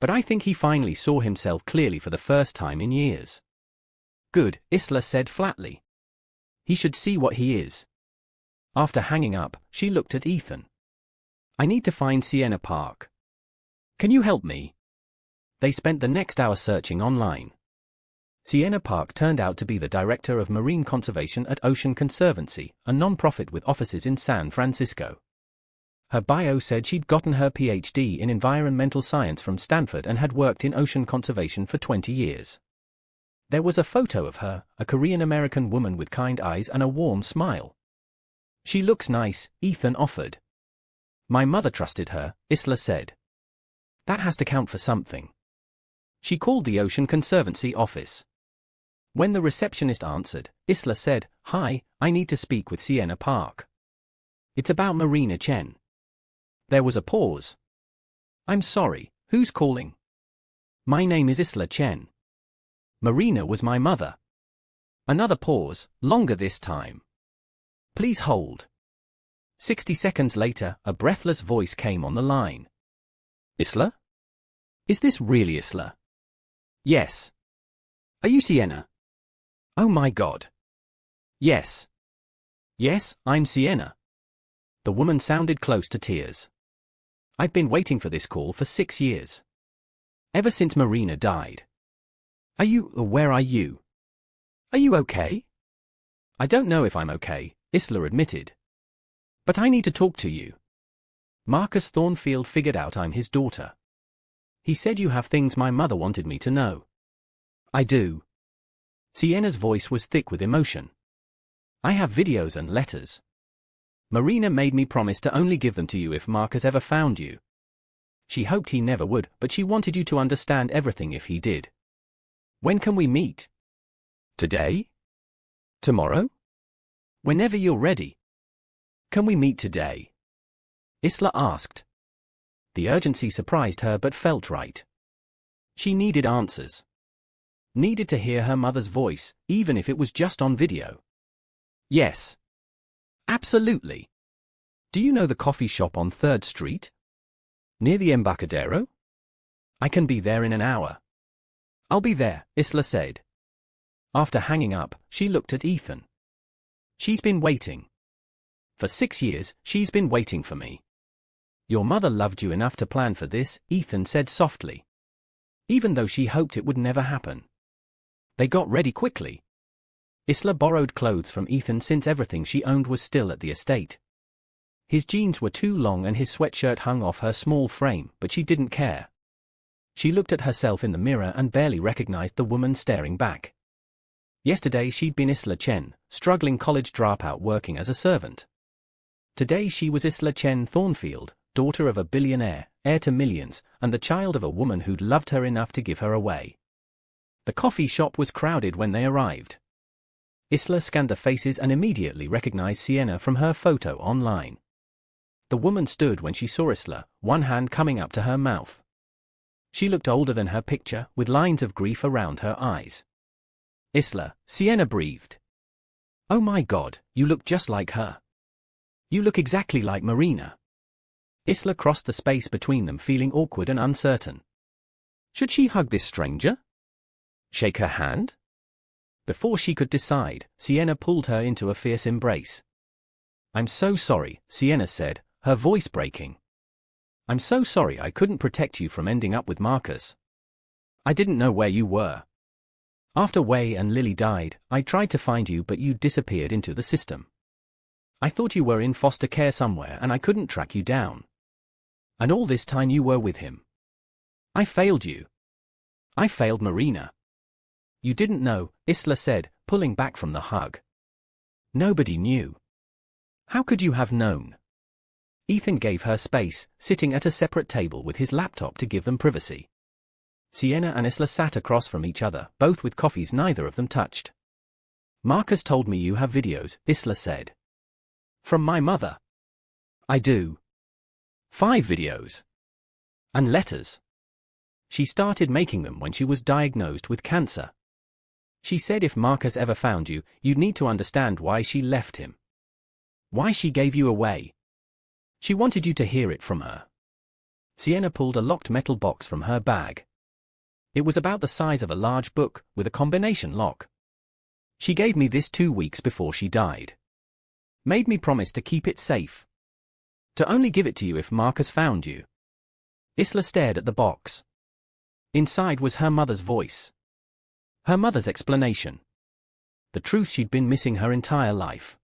But I think he finally saw himself clearly for the first time in years. Good, Isla said flatly. He should see what he is. After hanging up, she looked at Ethan. I need to find Sienna Park. Can you help me? They spent the next hour searching online. Sienna Park turned out to be the director of marine conservation at Ocean Conservancy, a non-profit with offices in San Francisco. Her bio said she'd gotten her PhD in environmental science from Stanford and had worked in ocean conservation for 20 years. There was a photo of her, a Korean-American woman with kind eyes and a warm smile. She looks nice, Ethan offered. My mother trusted her, Isla said. That has to count for something. She called the Ocean Conservancy office. When the receptionist answered, Isla said, Hi, I need to speak with Sienna Park. It's about Marina Chen. There was a pause. I'm sorry, who's calling? My name is Isla Chen. Marina was my mother. Another pause, longer this time. Please hold. 60 seconds later, a breathless voice came on the line. Isla? Is this really Isla? Yes. Are you Sienna? Oh my God. Yes. Yes, I'm Sienna. The woman sounded close to tears. I've been waiting for this call for 6 years. Ever since Marina died. Where are you? Are you okay? I don't know if I'm okay, Isla admitted. But I need to talk to you. Marcus Thornfield figured out I'm his daughter. He said you have things my mother wanted me to know. I do. Sienna's voice was thick with emotion. I have videos and letters. Marina made me promise to only give them to you if Marcus ever found you. She hoped he never would, but she wanted you to understand everything if he did. When can we meet? Today? Tomorrow? Whenever you're ready. Can we meet today? Isla asked. The urgency surprised her but felt right. She needed answers. Needed to hear her mother's voice, even if it was just on video. Yes. Absolutely. Do you know the coffee shop on 3rd Street? Near the Embarcadero? I can be there in an hour. I'll be there, Isla said. After hanging up, she looked at Ethan. She's been waiting. For 6 years, she's been waiting for me. Your mother loved you enough to plan for this, Ethan said softly. Even though she hoped it would never happen. They got ready quickly. Isla borrowed clothes from Ethan since everything she owned was still at the estate. His jeans were too long and his sweatshirt hung off her small frame, but she didn't care. She looked at herself in the mirror and barely recognized the woman staring back. Yesterday she'd been Isla Chen, struggling college dropout working as a servant. Today she was Isla Chen Thornfield, daughter of a billionaire, heir to millions, and the child of a woman who'd loved her enough to give her away. The coffee shop was crowded when they arrived. Isla scanned the faces and immediately recognized Sienna from her photo online. The woman stood when she saw Isla, one hand coming up to her mouth. She looked older than her picture, with lines of grief around her eyes. Isla, Sienna breathed. Oh my God, you look just like her. You look exactly like Marina. Isla crossed the space between them, feeling awkward and uncertain. Should she hug this stranger? Shake her hand? Before she could decide, Sienna pulled her into a fierce embrace. I'm so sorry, Sienna said, her voice breaking. I'm so sorry I couldn't protect you from ending up with Marcus. I didn't know where you were. After Wei and Lily died, I tried to find you but you disappeared into the system. I thought you were in foster care somewhere and I couldn't track you down. And all this time you were with him. I failed you. I failed Marina. You didn't know, Isla said, pulling back from the hug. Nobody knew. How could you have known? Ethan gave her space, sitting at a separate table with his laptop to give them privacy. Sienna and Isla sat across from each other, both with coffees neither of them touched. Marcus told me you have videos, Isla said. From my mother. I do. 5 videos. And letters. She started making them when she was diagnosed with cancer. She said if Marcus ever found you, you'd need to understand why she left him. Why she gave you away. She wanted you to hear it from her. Sienna pulled a locked metal box from her bag. It was about the size of a large book, with a combination lock. She gave me this 2 weeks before she died. Made me promise to keep it safe. To only give it to you if Marcus found you. Isla stared at the box. Inside was her mother's voice. Her mother's explanation. The truth she'd been missing her entire life.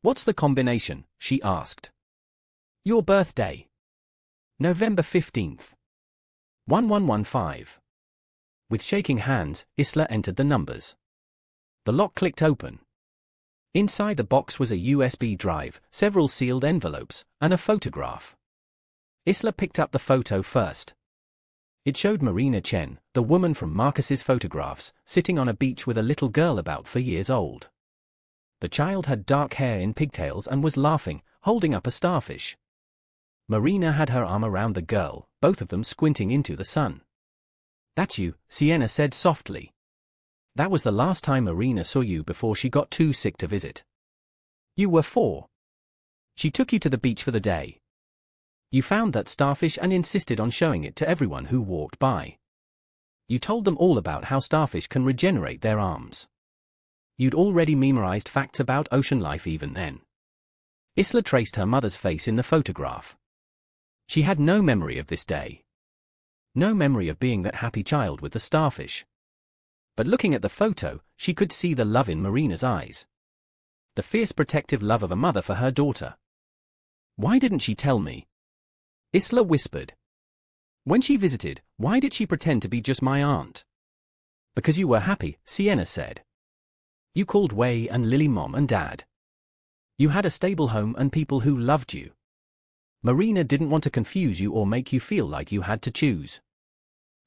What's the combination? She asked. Your birthday. November 15th. 1115. With shaking hands, Isla entered the numbers. The lock clicked open. Inside the box was a USB drive, several sealed envelopes, and a photograph. Isla picked up the photo first. It showed Marina Chen, the woman from Marcus's photographs, sitting on a beach with a little girl about 4 years old. The child had dark hair in pigtails and was laughing, holding up a starfish. Marina had her arm around the girl, both of them squinting into the sun. That's you, Sienna said softly. That was the last time Marina saw you before she got too sick to visit. You were 4. She took you to the beach for the day. You found that starfish and insisted on showing it to everyone who walked by. You told them all about how starfish can regenerate their arms. You'd already memorized facts about ocean life even then. Isla traced her mother's face in the photograph. She had no memory of this day. No memory of being that happy child with the starfish. But looking at the photo, she could see the love in Marina's eyes. The fierce protective love of a mother for her daughter. Why didn't she tell me? Isla whispered. When she visited, why did she pretend to be just my aunt? Because you were happy, Sienna said. You called Wei and Lily mom and dad. You had a stable home and people who loved you. Marina didn't want to confuse you or make you feel like you had to choose.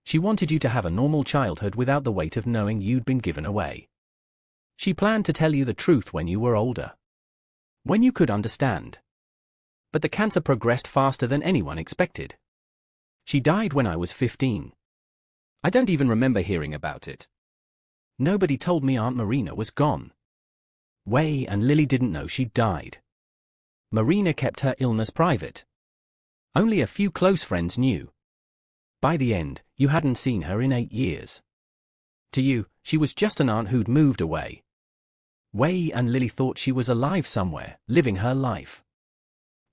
She wanted you to have a normal childhood without the weight of knowing you'd been given away. She planned to tell you the truth when you were older. When you could understand. But the cancer progressed faster than anyone expected. She died when I was 15. I don't even remember hearing about it. Nobody told me Aunt Marina was gone. Wei and Lily didn't know she'd died. Marina kept her illness private. Only a few close friends knew. By the end, you hadn't seen her in 8 years. To you, she was just an aunt who'd moved away. Wei and Lily thought she was alive somewhere, living her life.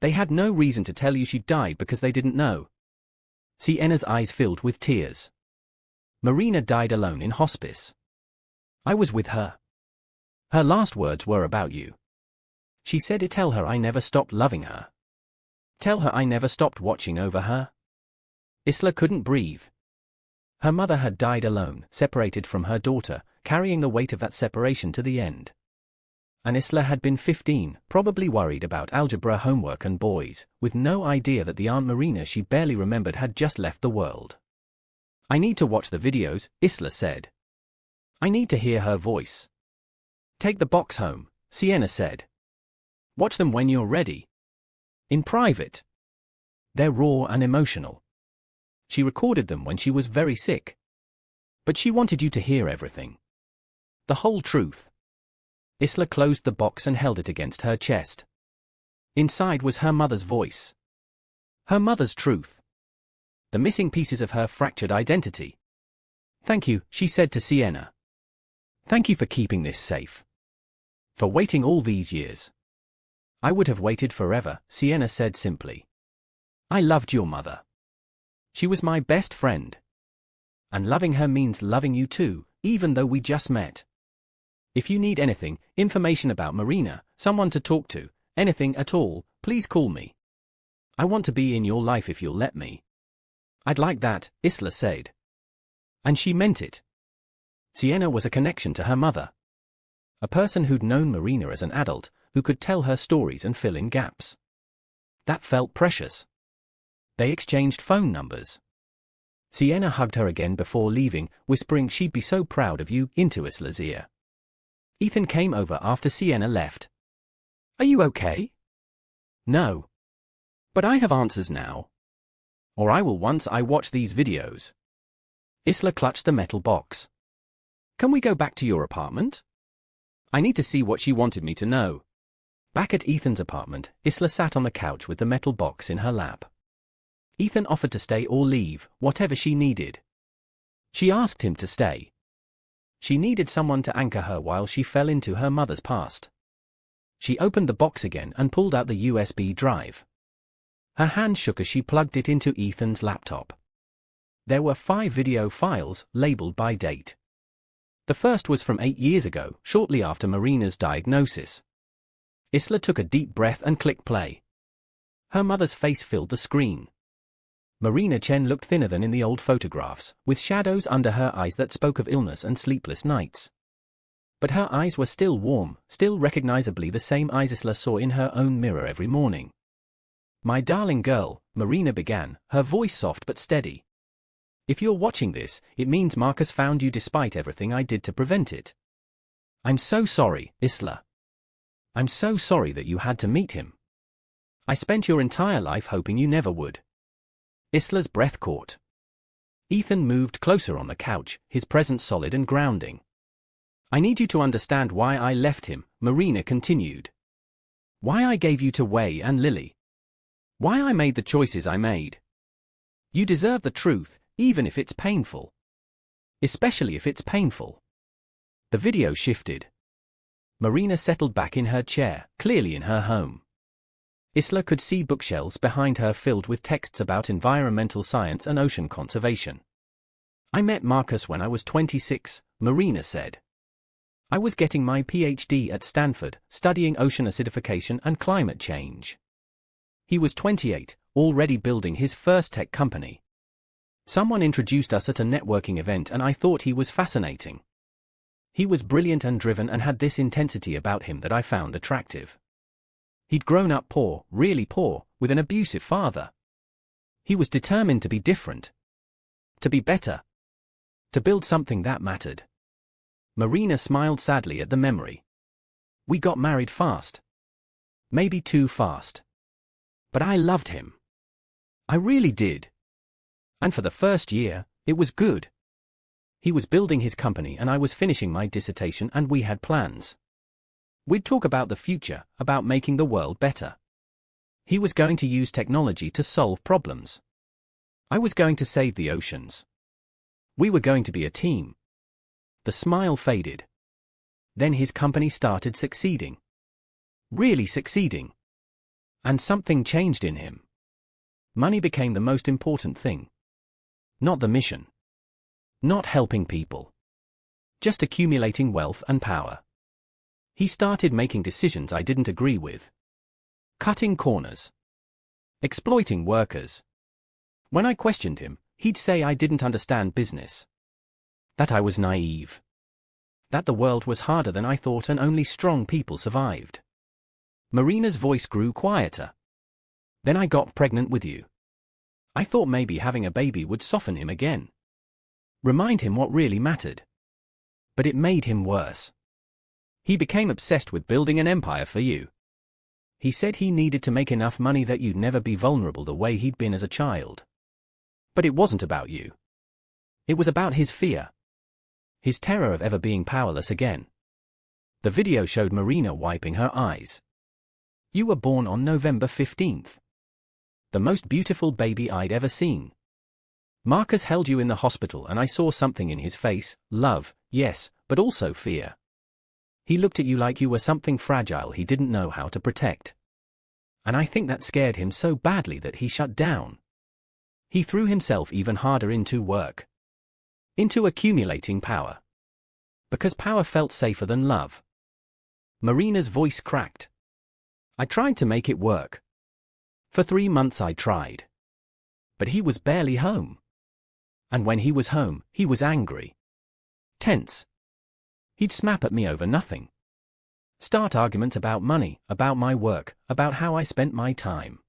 They had no reason to tell you she died because they didn't know. Sienna's eyes filled with tears. Marina died alone in hospice. I was with her. Her last words were about you. She said, tell her I never stopped loving her. Tell her I never stopped watching over her. Isla couldn't breathe. Her mother had died alone, separated from her daughter, carrying the weight of that separation to the end. And Isla had been 15, probably worried about algebra homework and boys, with no idea that the Aunt Marina she barely remembered had just left the world. I need to watch the videos, Isla said. I need to hear her voice. Take the box home, Sienna said. Watch them when you're ready. In private. They're raw and emotional. She recorded them when she was very sick. But she wanted you to hear everything. The whole truth. Isla closed the box and held it against her chest. Inside was her mother's voice. Her mother's truth. The missing pieces of her fractured identity. Thank you, she said to Sienna. Thank you for keeping this safe. For waiting all these years. I would have waited forever, Sienna said simply. I loved your mother. She was my best friend. And loving her means loving you too, even though we just met. If you need anything, information about Marina, someone to talk to, anything at all, please call me. I want to be in your life if you'll let me. I'd like that, Isla said. And she meant it. Sienna was a connection to her mother. A person who'd known Marina as an adult, who could tell her stories and fill in gaps. That felt precious. They exchanged phone numbers. Sienna hugged her again before leaving, whispering she'd be so proud of you into Isla's ear. Ethan came over after Sienna left. Are you okay? No. But I have answers now. Or I will once I watch these videos. Isla clutched the metal box. Can we go back to your apartment? I need to see what she wanted me to know. Back at Ethan's apartment, Isla sat on the couch with the metal box in her lap. Ethan offered to stay or leave, whatever she needed. She asked him to stay. She needed someone to anchor her while she fell into her mother's past. She opened the box again and pulled out the USB drive. Her hand shook as she plugged it into Ethan's laptop. There were 5 video files, labeled by date. The first was from 8 years ago, shortly after Marina's diagnosis. Isla took a deep breath and clicked play. Her mother's face filled the screen. Marina Chen looked thinner than in the old photographs, with shadows under her eyes that spoke of illness and sleepless nights. But her eyes were still warm, still recognizably the same eyes Isla saw in her own mirror every morning. My darling girl, Marina began, her voice soft but steady. If you're watching this, it means Marcus found you despite everything I did to prevent it. I'm so sorry, Isla. I'm so sorry that you had to meet him. I spent your entire life hoping you never would. Isla's breath caught. Ethan moved closer on the couch, his presence solid and grounding. I need you to understand why I left him, Marina continued. Why I gave you to Wei and Lily. Why I made the choices I made. You deserve the truth, even if it's painful. Especially if it's painful. The video shifted. Marina settled back in her chair, clearly in her home. Isla could see bookshelves behind her filled with texts about environmental science and ocean conservation. I met Marcus when I was 26, Marina said. I was getting my PhD at Stanford, studying ocean acidification and climate change. He was 28, already building his first tech company. Someone introduced us at a networking event and I thought he was fascinating. He was brilliant and driven and had this intensity about him that I found attractive. He'd grown up poor, really poor, with an abusive father. He was determined to be different. To be better. To build something that mattered. Marina smiled sadly at the memory. We got married fast. Maybe too fast. But I loved him. I really did. And for the first year, it was good. He was building his company and I was finishing my dissertation and we had plans. We'd talk about the future, about making the world better. He was going to use technology to solve problems. I was going to save the oceans. We were going to be a team. The smile faded. Then his company started succeeding. Really succeeding. And something changed in him. Money became the most important thing. Not the mission. Not helping people. Just accumulating wealth and power. He started making decisions I didn't agree with. Cutting corners. Exploiting workers. When I questioned him, he'd say I didn't understand business. That I was naive. That the world was harder than I thought and only strong people survived. Marina's voice grew quieter. Then I got pregnant with you. I thought maybe having a baby would soften him again. Remind him what really mattered. But it made him worse. He became obsessed with building an empire for you. He said he needed to make enough money that you'd never be vulnerable the way he'd been as a child. But it wasn't about you. It was about his fear. His terror of ever being powerless again. The video showed Marina wiping her eyes. You were born on November 15th. The most beautiful baby I'd ever seen. Marcus held you in the hospital and I saw something in his face, love, yes, but also fear. He looked at you like you were something fragile he didn't know how to protect. And I think that scared him so badly that he shut down. He threw himself even harder into work. Into accumulating power. Because power felt safer than love. Marina's voice cracked. I tried to make it work. For 3 months I tried. But he was barely home. And when he was home, he was angry. Tense. He'd snap at me over nothing. Start arguments about money, about my work, about how I spent my time.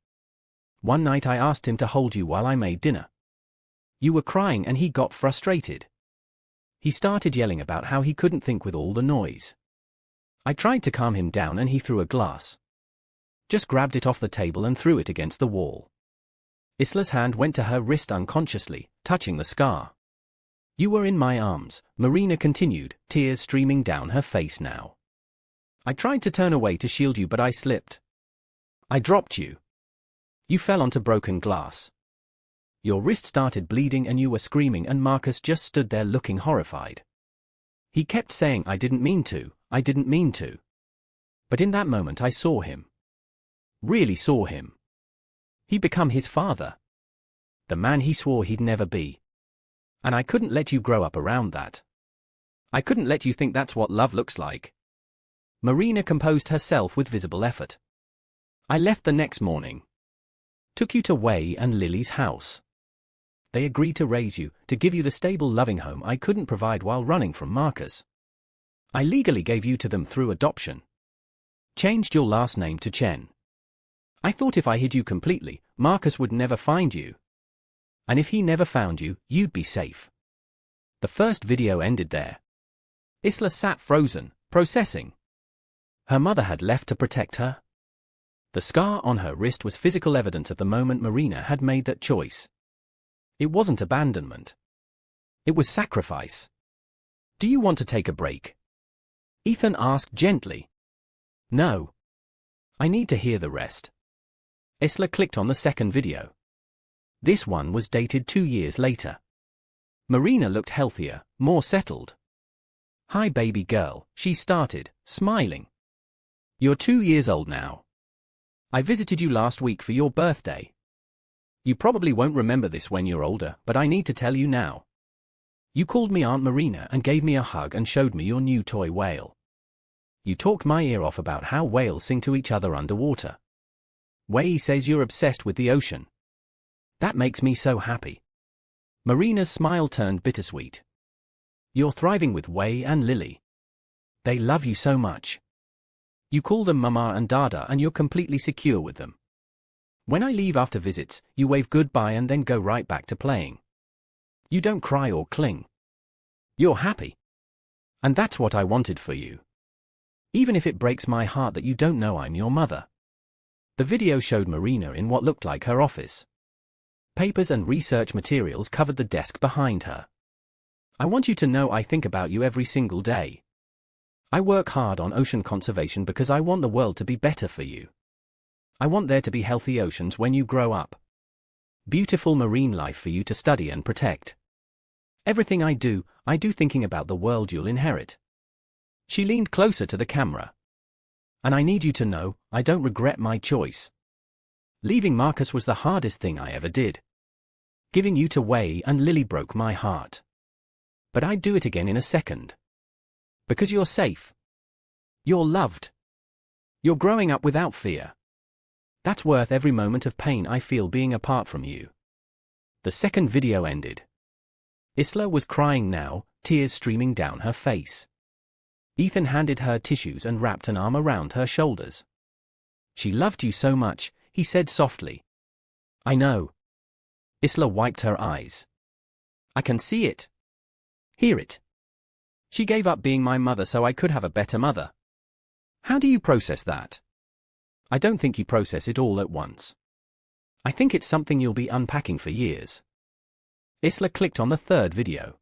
One night I asked him to hold you while I made dinner. You were crying and he got frustrated. He started yelling about how he couldn't think with all the noise. I tried to calm him down and he threw a glass. Just grabbed it off the table and threw it against the wall. Isla's hand went to her wrist unconsciously, touching the scar. You were in my arms, Marina continued, tears streaming down her face now. I tried to turn away to shield you but I slipped. I dropped you. You fell onto broken glass. Your wrist started bleeding and you were screaming and Marcus just stood there looking horrified. He kept saying I didn't mean to, I didn't mean to. But in that moment I saw him. Really saw him. He'd become his father. The man he swore he'd never be. And I couldn't let you grow up around that. I couldn't let you think that's what love looks like. Marina composed herself with visible effort. I left the next morning. Took you to Wei and Lily's house. They agreed to raise you, to give you the stable loving home I couldn't provide while running from Marcus. I legally gave you to them through adoption. Changed your last name to Chen. I thought if I hid you completely, Marcus would never find you. And if he never found you, you'd be safe. The first video ended there. Isla sat frozen, processing. Her mother had left to protect her. The scar on her wrist was physical evidence of the moment Marina had made that choice. It wasn't abandonment. It was sacrifice. Do you want to take a break? Ethan asked gently. No. I need to hear the rest. Isla clicked on the second video. This one was dated 2 years later. Marina looked healthier, more settled. Hi baby girl, she started, smiling. You're 2 years old now. I visited you last week for your birthday. You probably won't remember this when you're older, but I need to tell you now. You called me Aunt Marina and gave me a hug and showed me your new toy whale. You talked my ear off about how whales sing to each other underwater. Wei says you're obsessed with the ocean. That makes me so happy. Marina's smile turned bittersweet. You're thriving with Wei and Lily. They love you so much. You call them Mama and Dada and you're completely secure with them. When I leave after visits, you wave goodbye and then go right back to playing. You don't cry or cling. You're happy. And that's what I wanted for you. Even if it breaks my heart that you don't know I'm your mother. The video showed Marina in what looked like her office. Papers and research materials covered the desk behind her. I want you to know I think about you every single day. I work hard on ocean conservation because I want the world to be better for you. I want there to be healthy oceans when you grow up. Beautiful marine life for you to study and protect. Everything I do thinking about the world you'll inherit. She leaned closer to the camera. And I need you to know, I don't regret my choice. Leaving Marcus was the hardest thing I ever did. Giving you to Wei and Lily broke my heart. But I'd do it again in a second. Because you're safe. You're loved. You're growing up without fear. That's worth every moment of pain I feel being apart from you. The second video ended. Isla was crying now, tears streaming down her face. Ethan handed her tissues and wrapped an arm around her shoulders. She loved you so much, he said softly. I know. Isla wiped her eyes. I can see it. Hear it. She gave up being my mother so I could have a better mother. How do you process that? I don't think you process it all at once. I think it's something you'll be unpacking for years. Isla clicked on the third video.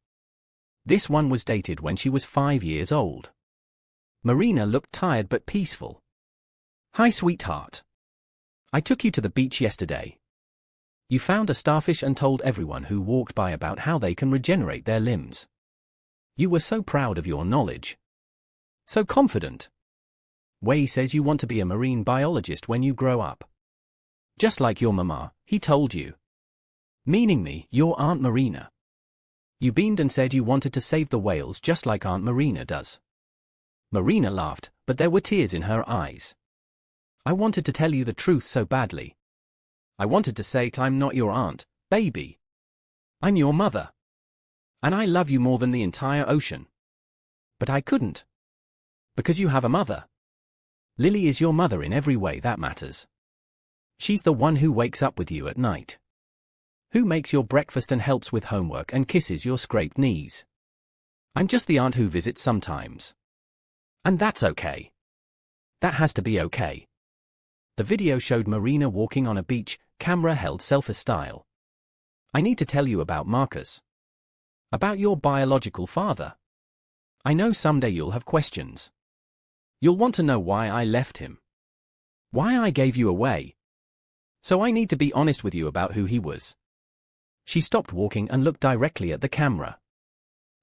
This one was dated when she was 5 years old. Marina looked tired but peaceful. Hi, sweetheart. I took you to the beach yesterday. You found a starfish and told everyone who walked by about how they can regenerate their limbs. You were so proud of your knowledge. So confident. Wei says you want to be a marine biologist when you grow up. Just like your mama, he told you. Meaning me, your Aunt Marina. You beamed and said you wanted to save the whales just like Aunt Marina does. Marina laughed, but there were tears in her eyes. I wanted to tell you the truth so badly. I wanted to say I'm not your aunt, baby. I'm your mother. And I love you more than the entire ocean. But I couldn't. Because you have a mother. Lily is your mother in every way that matters. She's the one who wakes up with you at night. Who makes your breakfast and helps with homework and kisses your scraped knees. I'm just the aunt who visits sometimes. And that's okay. That has to be okay. The video showed Marina walking on a beach, camera held selfie-style. I need to tell you about Marcus. About your biological father. I know someday you'll have questions. You'll want to know why I left him. Why I gave you away. So I need to be honest with you about who he was. She stopped walking and looked directly at the camera.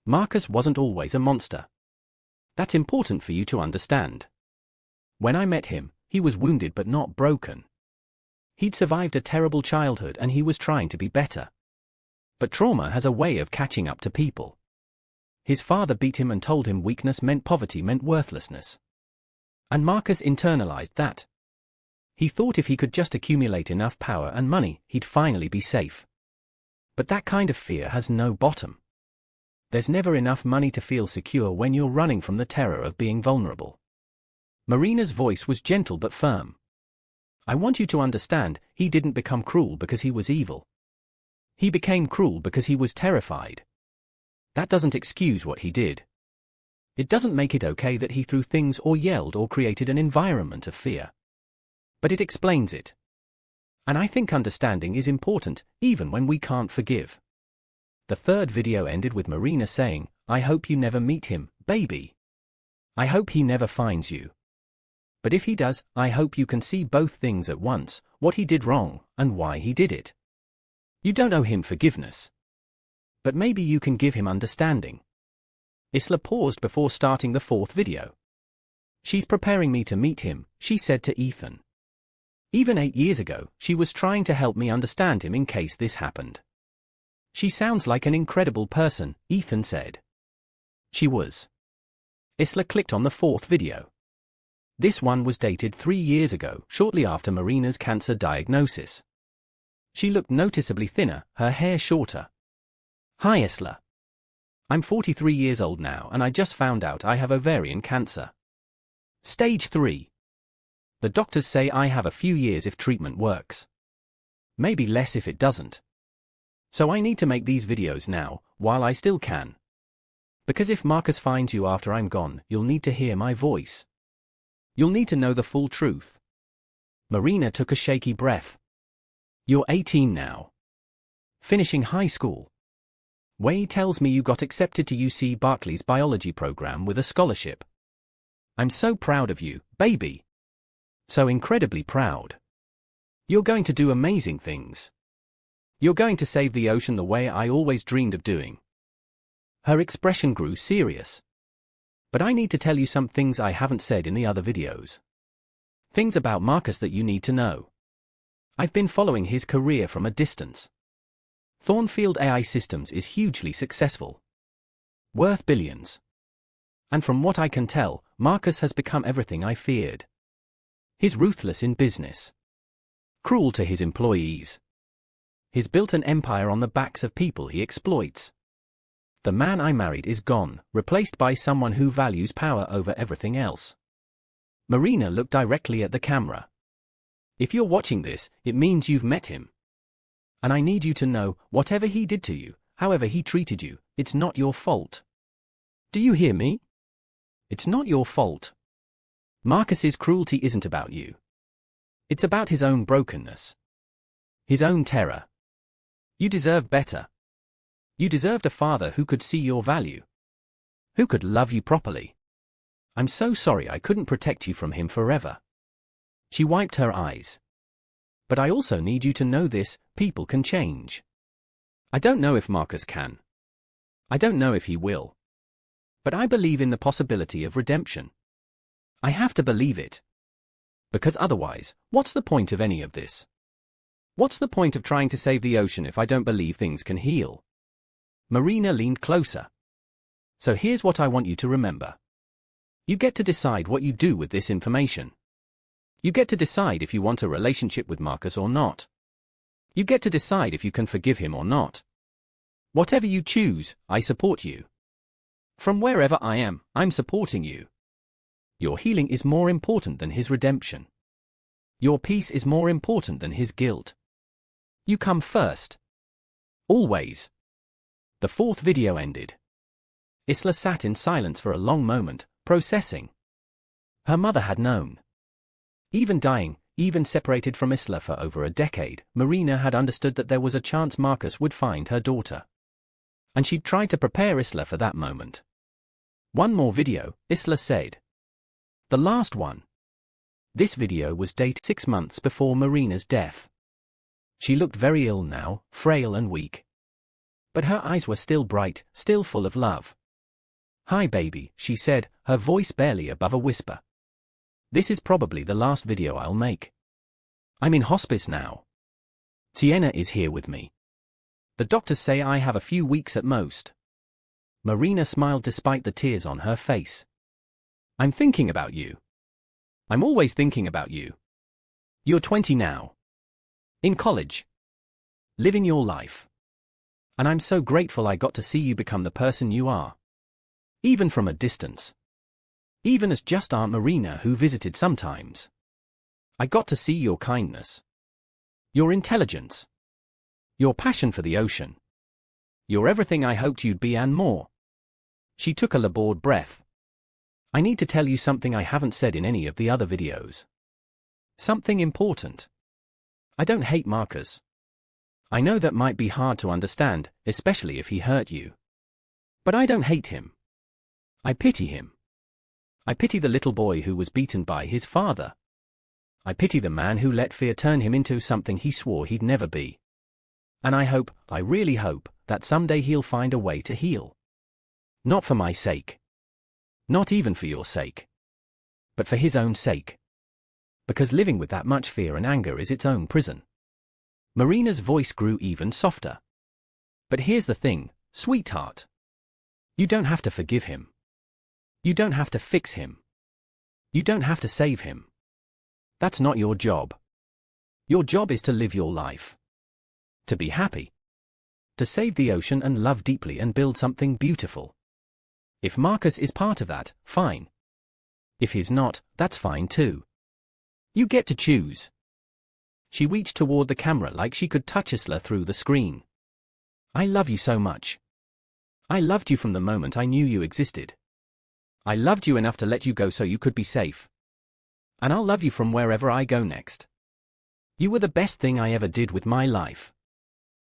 Marcus wasn't always a monster. That's important for you to understand. When I met him, he was wounded but not broken. He'd survived a terrible childhood and he was trying to be better. But trauma has a way of catching up to people. His father beat him and told him weakness meant poverty meant worthlessness. And Marcus internalized that. He thought if he could just accumulate enough power and money, he'd finally be safe. But that kind of fear has no bottom. There's never enough money to feel secure when you're running from the terror of being vulnerable. Marina's voice was gentle but firm. I want you to understand, he didn't become cruel because he was evil. He became cruel because he was terrified. That doesn't excuse what he did. It doesn't make it okay that he threw things or yelled or created an environment of fear. But it explains it. And I think understanding is important, even when we can't forgive. The third video ended with Marina saying, I hope you never meet him, baby. I hope he never finds you. But if he does, I hope you can see both things at once, what he did wrong, and why he did it. You don't owe him forgiveness. But maybe you can give him understanding. Isla paused before starting the fourth video. She's preparing me to meet him, she said to Ethan. Even 8 years ago, she was trying to help me understand him in case this happened. She sounds like an incredible person, Ethan said. She was. Isla clicked on the fourth video. This one was dated 3 years ago, shortly after Marina's cancer diagnosis. She looked noticeably thinner, her hair shorter. Hi Isla. I'm 43 years old now and I just found out I have ovarian cancer. Stage 3. The doctors say I have a few years if treatment works. Maybe less if it doesn't. So I need to make these videos now, while I still can. Because if Marcus finds you after I'm gone, you'll need to hear my voice. You'll need to know the full truth. Marina took a shaky breath. You're 18 now. Finishing high school. Wade tells me you got accepted to UC Berkeley's biology program with a scholarship. I'm so proud of you, baby. So incredibly proud. You're going to do amazing things. You're going to save the ocean the way I always dreamed of doing. Her expression grew serious. But I need to tell you some things I haven't said in the other videos. Things about Marcus that you need to know. I've been following his career from a distance. Thornfield AI Systems is hugely successful. Worth billions. And from what I can tell, Marcus has become everything I feared. He's ruthless in business. Cruel to his employees. He's built an empire on the backs of people he exploits. The man I married is gone, replaced by someone who values power over everything else. Marina looked directly at the camera. If you're watching this, it means you've met him. And I need you to know, whatever he did to you, however he treated you, it's not your fault. Do you hear me? It's not your fault. Marcus's cruelty isn't about you. It's about his own brokenness. His own terror. You deserve better. You deserved a father who could see your value. Who could love you properly. I'm so sorry I couldn't protect you from him forever. She wiped her eyes. But I also need you to know this, people can change. I don't know if Marcus can. I don't know if he will. But I believe in the possibility of redemption. I have to believe it. Because otherwise, what's the point of any of this? What's the point of trying to save the ocean if I don't believe things can heal? Marina leaned closer. So here's what I want you to remember. You get to decide what you do with this information. You get to decide if you want a relationship with Marcus or not. You get to decide if you can forgive him or not. Whatever you choose, I support you. From wherever I am, I'm supporting you. Your healing is more important than his redemption. Your peace is more important than his guilt. You come first. Always. The fourth video ended. Isla sat in silence for a long moment, processing. Her mother had known. Even dying, even separated from Isla for over a decade, Marina had understood that there was a chance Marcus would find her daughter. And she'd tried to prepare Isla for that moment. One more video, Isla said. The last one. This video was dated 6 months before Marina's death. She looked very ill now, frail and weak. But her eyes were still bright, still full of love. Hi baby, she said, her voice barely above a whisper. This is probably the last video I'll make. I'm in hospice now. Tiana is here with me. The doctors say I have a few weeks at most. Marina smiled despite the tears on her face. I'm thinking about you. I'm always thinking about you. You're 20 now. In college. Living your life. And I'm so grateful I got to see you become the person you are. Even from a distance. Even as just Aunt Marina who visited sometimes. I got to see your kindness. Your intelligence. Your passion for the ocean. You're everything I hoped you'd be and more. She took a labored breath. I need to tell you something I haven't said in any of the other videos. Something important. I don't hate Marcus. I know that might be hard to understand, especially if he hurt you. But I don't hate him. I pity him. I pity the little boy who was beaten by his father. I pity the man who let fear turn him into something he swore he'd never be. And I really hope, that someday he'll find a way to heal. Not for my sake. Not even for your sake. But for his own sake. Because living with that much fear and anger is its own prison. Marina's voice grew even softer. But here's the thing, sweetheart. You don't have to forgive him. You don't have to fix him. You don't have to save him. That's not your job. Your job is to live your life. To be happy. To save the ocean and love deeply and build something beautiful. If Marcus is part of that, fine. If he's not, that's fine too. You get to choose. She reached toward the camera like she could touch Isla through the screen. I love you so much. I loved you from the moment I knew you existed. I loved you enough to let you go so you could be safe. And I'll love you from wherever I go next. You were the best thing I ever did with my life.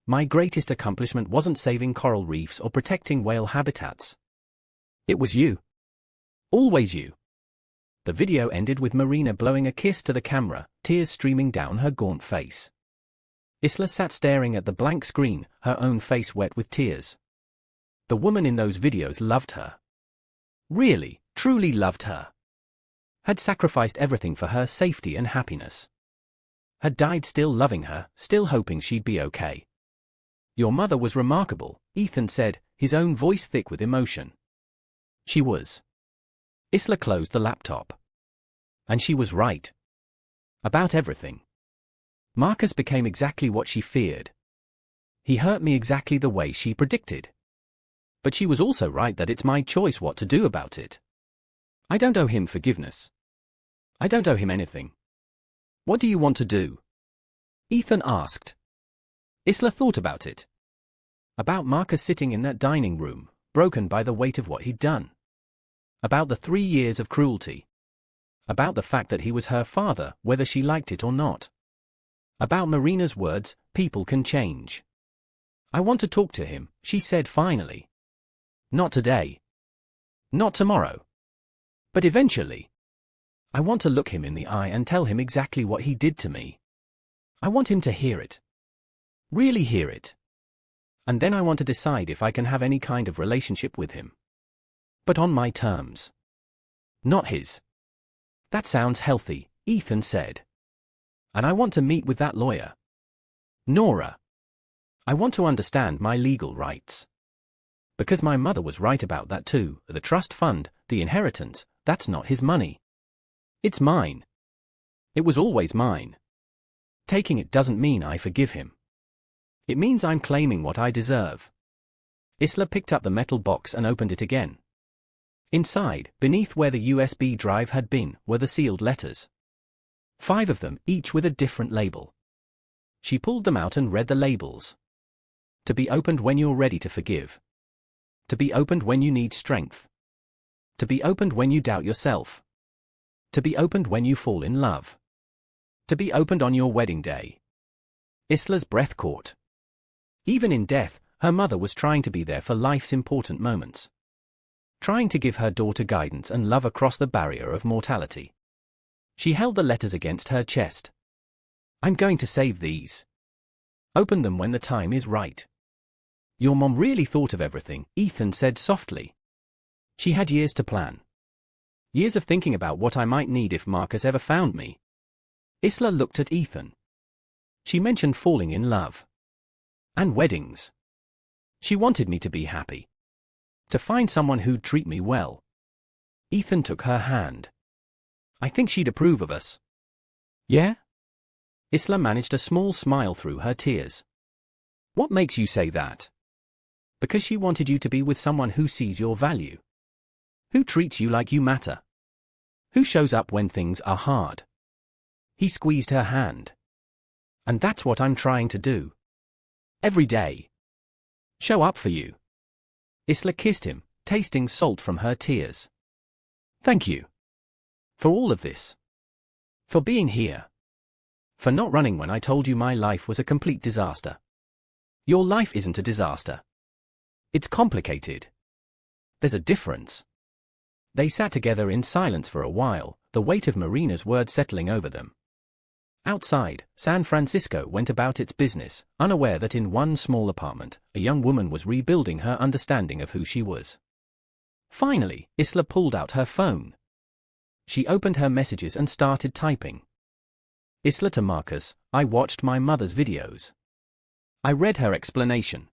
My greatest accomplishment wasn't saving coral reefs or protecting whale habitats. It was you. Always you. The video ended with Marina blowing a kiss to the camera, tears streaming down her gaunt face. Isla sat staring at the blank screen, her own face wet with tears. The woman in those videos loved her. Really, truly loved her. Had sacrificed everything for her safety and happiness. Had died still loving her, still hoping she'd be okay. Your mother was remarkable, Ethan said, his own voice thick with emotion. She was. Isla closed the laptop. And she was right. About everything. Marcus became exactly what she feared. He hurt me exactly the way she predicted. But she was also right that it's my choice what to do about it. I don't owe him forgiveness. I don't owe him anything. What do you want to do? Ethan asked. Isla thought about it. About Marcus sitting in that dining room, broken by the weight of what he'd done. About the 3 years of cruelty. About the fact that he was her father, whether she liked it or not. About Marina's words, people can change. I want to talk to him, she said finally. Not today. Not tomorrow. But eventually. I want to look him in the eye and tell him exactly what he did to me. I want him to hear it. Really hear it. And then I want to decide if I can have any kind of relationship with him. But on my terms. Not his. That sounds healthy, Ethan said. And I want to meet with that lawyer. Nora. I want to understand my legal rights. Because my mother was right about that too, the trust fund, the inheritance, that's not his money. It's mine. It was always mine. Taking it doesn't mean I forgive him. It means I'm claiming what I deserve. Isla picked up the metal box and opened it again. Inside, beneath where the USB drive had been, were the sealed letters. 5 of them, each with a different label. She pulled them out and read the labels. To be opened when you're ready to forgive. To be opened when you need strength. To be opened when you doubt yourself. To be opened when you fall in love. To be opened on your wedding day. Isla's breath caught. Even in death, her mother was trying to be there for life's important moments. Trying to give her daughter guidance and love across the barrier of mortality. She held the letters against her chest. I'm going to save these. Open them when the time is right. Your mom really thought of everything, Ethan said softly. She had years to plan. Years of thinking about what I might need if Marcus ever found me. Isla looked at Ethan. She mentioned falling in love. And weddings. She wanted me to be happy. To find someone who'd treat me well. Ethan took her hand. I think she'd approve of us. Yeah? Isla managed a small smile through her tears. What makes you say that? Because she wanted you to be with someone who sees your value. Who treats you like you matter. Who shows up when things are hard. He squeezed her hand. And that's what I'm trying to do. Every day. Show up for you. Isla kissed him, tasting salt from her tears. Thank you. For all of this. For being here. For not running when I told you my life was a complete disaster. Your life isn't a disaster. It's complicated. There's a difference. They sat together in silence for a while, the weight of Marina's words settling over them. Outside, San Francisco went about its business, unaware that in one small apartment, a young woman was rebuilding her understanding of who she was. Finally, Isla pulled out her phone. She opened her messages and started typing. Isla to Marcus, I watched my mother's videos. I read her explanation.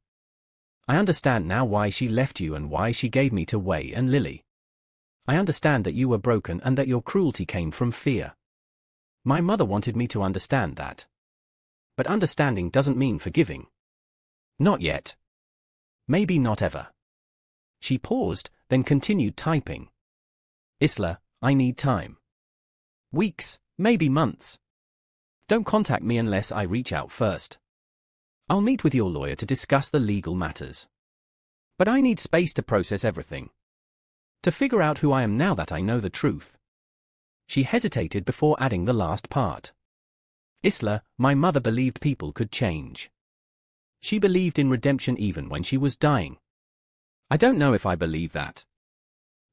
I understand now why she left you and why she gave me to Wei and Lily. I understand that you were broken and that your cruelty came from fear. My mother wanted me to understand that. But understanding doesn't mean forgiving. Not yet. Maybe not ever. She paused, then continued typing. Isla, I need time. Weeks, maybe months. Don't contact me unless I reach out first. I'll meet with your lawyer to discuss the legal matters. But I need space to process everything. To figure out who I am now that I know the truth. She hesitated before adding the last part. Isla, my mother believed people could change. She believed in redemption even when she was dying. I don't know if I believe that.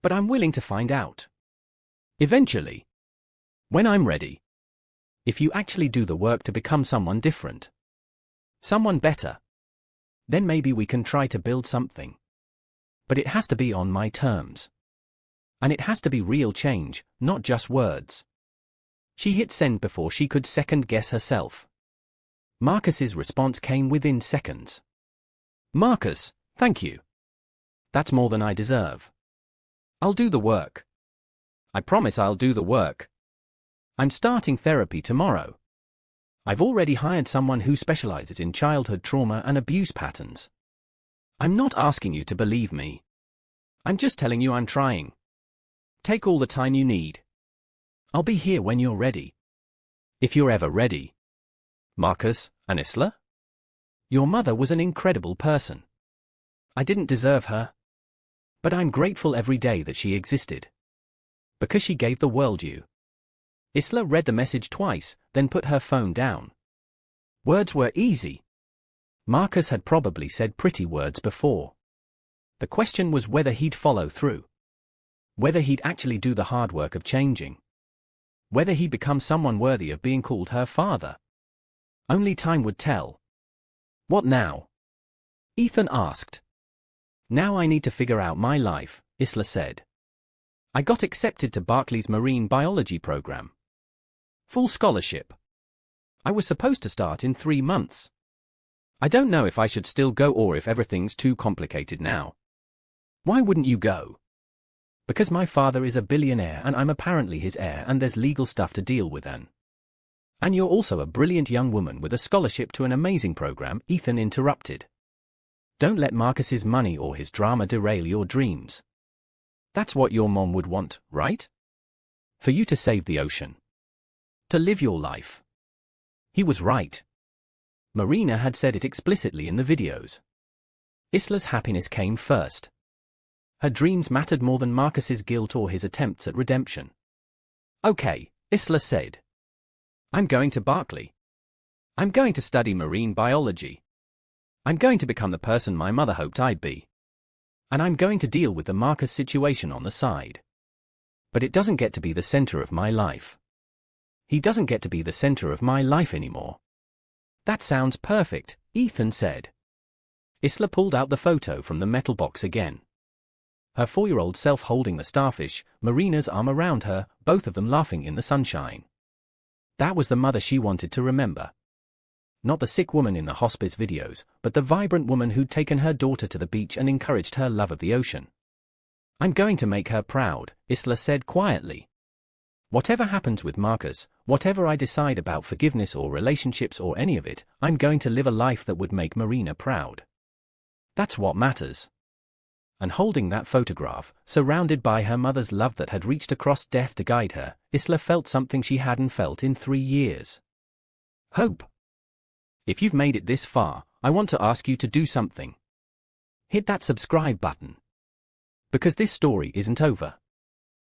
But I'm willing to find out. Eventually. When I'm ready. If you actually do the work to become someone different. Someone better. Then maybe we can try to build something. But it has to be on my terms. And it has to be real change, not just words. She hit send before she could second-guess herself. Marcus's response came within seconds. Marcus, thank you. That's more than I deserve. I'll do the work. I promise I'll do the work. I'm starting therapy tomorrow. I've already hired someone who specializes in childhood trauma and abuse patterns. I'm not asking you to believe me. I'm just telling you I'm trying. Take all the time you need. I'll be here when you're ready. If you're ever ready. Marcus, and Isla? Your mother was an incredible person. I didn't deserve her. But I'm grateful every day that she existed. Because she gave the world you. Isla read the message twice, then put her phone down. Words were easy. Marcus had probably said pretty words before. The question was whether he'd follow through. Whether he'd actually do the hard work of changing. Whether he'd become someone worthy of being called her father. Only time would tell. What now? Ethan asked. Now I need to figure out my life, Isla said. I got accepted to Berkeley's marine biology program. Full scholarship. I was supposed to start in 3 months. I don't know if I should still go or if everything's too complicated now. Why wouldn't you go? Because my father is a billionaire and I'm apparently his heir and there's legal stuff to deal with then. And you're also a brilliant young woman with a scholarship to an amazing program, Ethan interrupted. Don't let Marcus's money or his drama derail your dreams. That's what your mom would want, right? For you to save the ocean. To live your life. He was right. Marina had said it explicitly in the videos. Isla's happiness came first. Her dreams mattered more than Marcus's guilt or his attempts at redemption. Okay, Isla said. I'm going to Berkeley. I'm going to study marine biology. I'm going to become the person my mother hoped I'd be. And I'm going to deal with the Marcus situation on the side. But it doesn't get to be the center of my life. He doesn't get to be the center of my life anymore. That sounds perfect, Ethan said. Isla pulled out the photo from the metal box again. Her 4-year-old self holding the starfish, Marina's arm around her, both of them laughing in the sunshine. That was the mother she wanted to remember. Not the sick woman in the hospice videos, but the vibrant woman who'd taken her daughter to the beach and encouraged her love of the ocean. I'm going to make her proud, Isla said quietly. Whatever happens with Marcus, whatever I decide about forgiveness or relationships or any of it, I'm going to live a life that would make Marina proud. That's what matters. And holding that photograph, surrounded by her mother's love that had reached across death to guide her, Isla felt something she hadn't felt in 3 years. Hope. If you've made it this far, I want to ask you to do something. Hit that subscribe button. Because this story isn't over.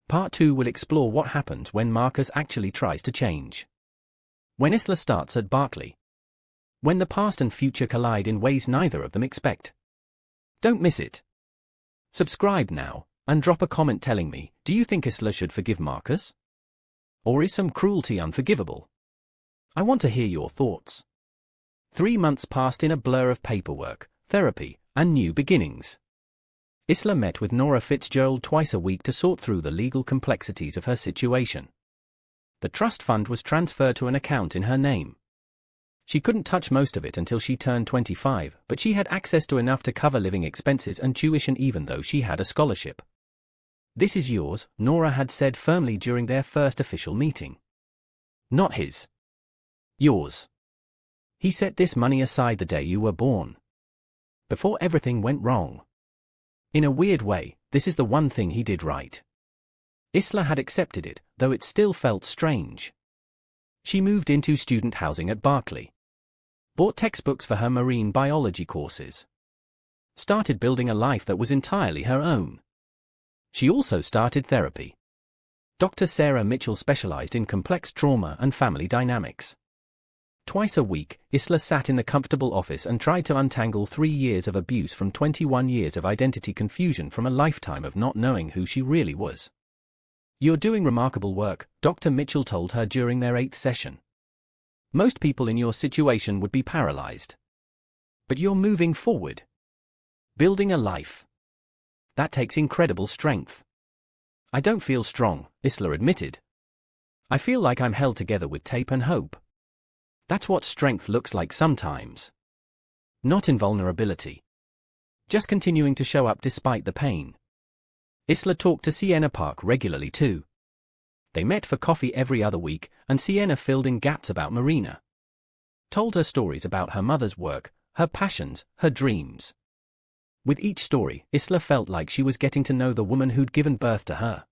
Part 2 will explore what happens when Marcus actually tries to change. When Isla starts at Berkeley. When the past and future collide in ways neither of them expect. Don't miss it. Subscribe now, and drop a comment telling me, do you think Isla should forgive Marcus? Or is some cruelty unforgivable? I want to hear your thoughts. 3 months passed in a blur of paperwork, therapy, and new beginnings. Isla met with Nora Fitzgerald twice a week to sort through the legal complexities of her situation. The trust fund was transferred to an account in her name. She couldn't touch most of it until she turned 25, but she had access to enough to cover living expenses and tuition even though she had a scholarship. "This is yours," Nora had said firmly during their first official meeting. "Not his. Yours. He set this money aside the day you were born. Before everything went wrong. In a weird way, this is the one thing he did right." Isla had accepted it, though it still felt strange. She moved into student housing at Berkeley. Bought textbooks for her marine biology courses. Started building a life that was entirely her own. She also started therapy. Dr. Sarah Mitchell specialized in complex trauma and family dynamics. Twice a week, Isla sat in the comfortable office and tried to untangle 3 years of abuse from 21 years of identity confusion from a lifetime of not knowing who she really was. "You're doing remarkable work," Dr. Mitchell told her during their 8th session. "Most people in your situation would be paralyzed. But you're moving forward. Building a life. That takes incredible strength." "I don't feel strong," Isla admitted. "I feel like I'm held together with tape and hope. That's what strength looks like sometimes. Not invulnerability. Just continuing to show up despite the pain." Isla talked to Sienna Park regularly too. They met for coffee every other week, and Sienna filled in gaps about Marina. Told her stories about her mother's work, her passions, her dreams. With each story, Isla felt like she was getting to know the woman who'd given birth to her.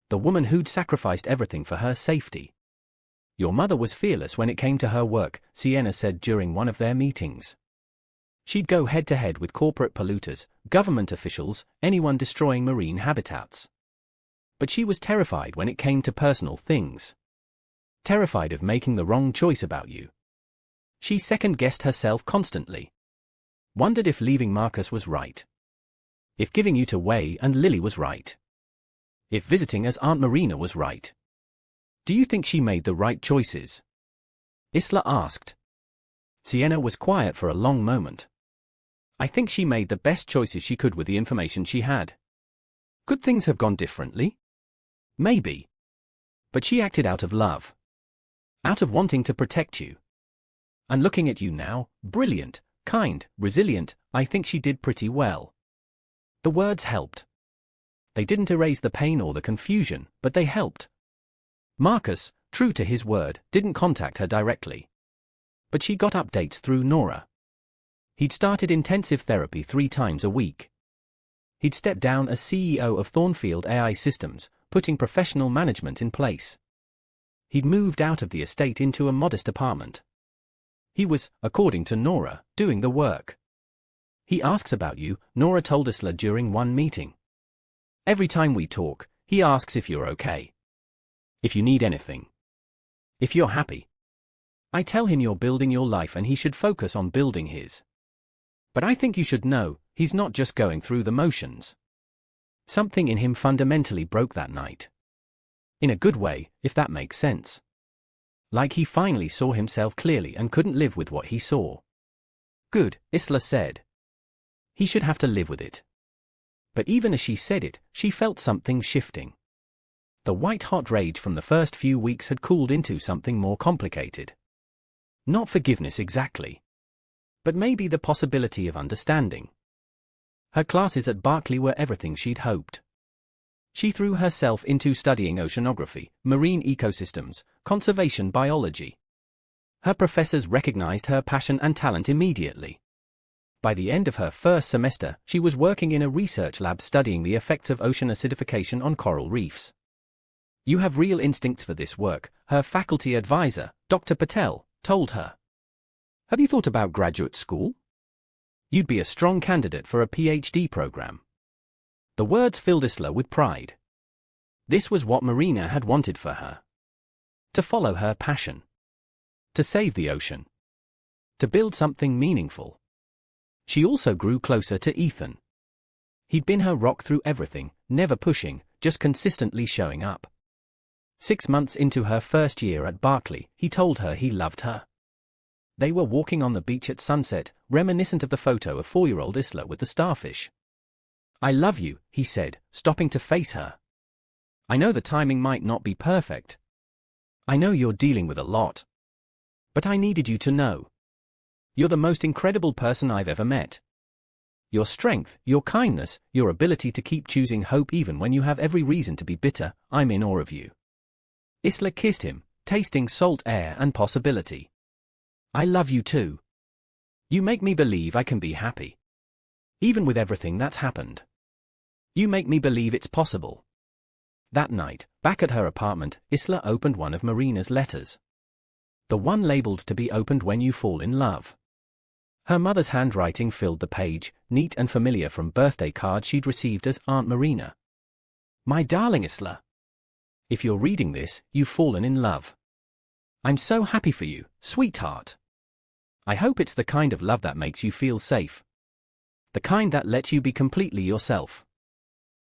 The woman who'd sacrificed everything for her safety. "Your mother was fearless when it came to her work," Sienna said during one of their meetings. She'd go head-to-head with corporate polluters, government officials, anyone destroying marine habitats. But she was terrified when it came to personal things. Terrified of making the wrong choice about you. She second-guessed herself constantly. Wondered if leaving Marcus was right. If giving you to Wei and Lily was right. If visiting as Aunt Marina was right. "Do you think she made the right choices?" Isla asked. Sienna was quiet for a long moment. "I think she made the best choices she could with the information she had. Could things have gone differently? Maybe. But she acted out of love. Out of wanting to protect you. And looking at you now, brilliant, kind, resilient, I think she did pretty well." The words helped. They didn't erase the pain or the confusion, but they helped. Marcus, true to his word, didn't contact her directly. But she got updates through Nora. He'd started intensive therapy 3 times a week. He'd stepped down as CEO of Thornfield AI Systems, putting professional management in place. He'd moved out of the estate into a modest apartment. He was, according to Nora, doing the work. "He asks about you," Nora told Isla during one meeting. "Every time we talk, he asks if you're okay. If you need anything. If you're happy. I tell him you're building your life and he should focus on building his. But I think you should know, he's not just going through the motions." Something in him fundamentally broke that night. In a good way, if that makes sense. Like he finally saw himself clearly and couldn't live with what he saw. "Good," Isla said. He should have to live with it. But even as she said it, she felt something shifting. The white-hot rage from the first few weeks had cooled into something more complicated. Not forgiveness exactly. But maybe the possibility of understanding. Her classes at Berkeley were everything she'd hoped. She threw herself into studying oceanography, marine ecosystems, conservation biology. Her professors recognized her passion and talent immediately. By the end of her first semester, she was working in a research lab studying the effects of ocean acidification on coral reefs. "You have real instincts for this work," her faculty advisor, Dr. Patel, told her. "Have you thought about graduate school? You'd be a strong candidate for a PhD program." The words filled Isla with pride. This was what Marina had wanted for her. To follow her passion. To save the ocean. To build something meaningful. She also grew closer to Ethan. He'd been her rock through everything, never pushing, just consistently showing up. 6 months into her first year at Berkeley, he told her he loved her. They were walking on the beach at sunset, reminiscent of the photo of 4-year-old Isla with the starfish. "I love you," he said, stopping to face her. "I know the timing might not be perfect. I know you're dealing with a lot. But I needed you to know. You're the most incredible person I've ever met. Your strength, your kindness, your ability to keep choosing hope even when you have every reason to be bitter, I'm in awe of you. Isla kissed him, tasting salt air and possibility. I love you too. You make me believe I can be happy. Even with everything that's happened. You make me believe it's possible. That night, back at her apartment, Isla opened one of Marina's letters. The one labeled to be opened when you fall in love. Her mother's handwriting filled the page, neat and familiar from birthday cards she'd received as Aunt Marina. My darling Isla. If you're reading this, you've fallen in love. I'm so happy for you, sweetheart. I hope it's the kind of love that makes you feel safe. The kind that lets you be completely yourself.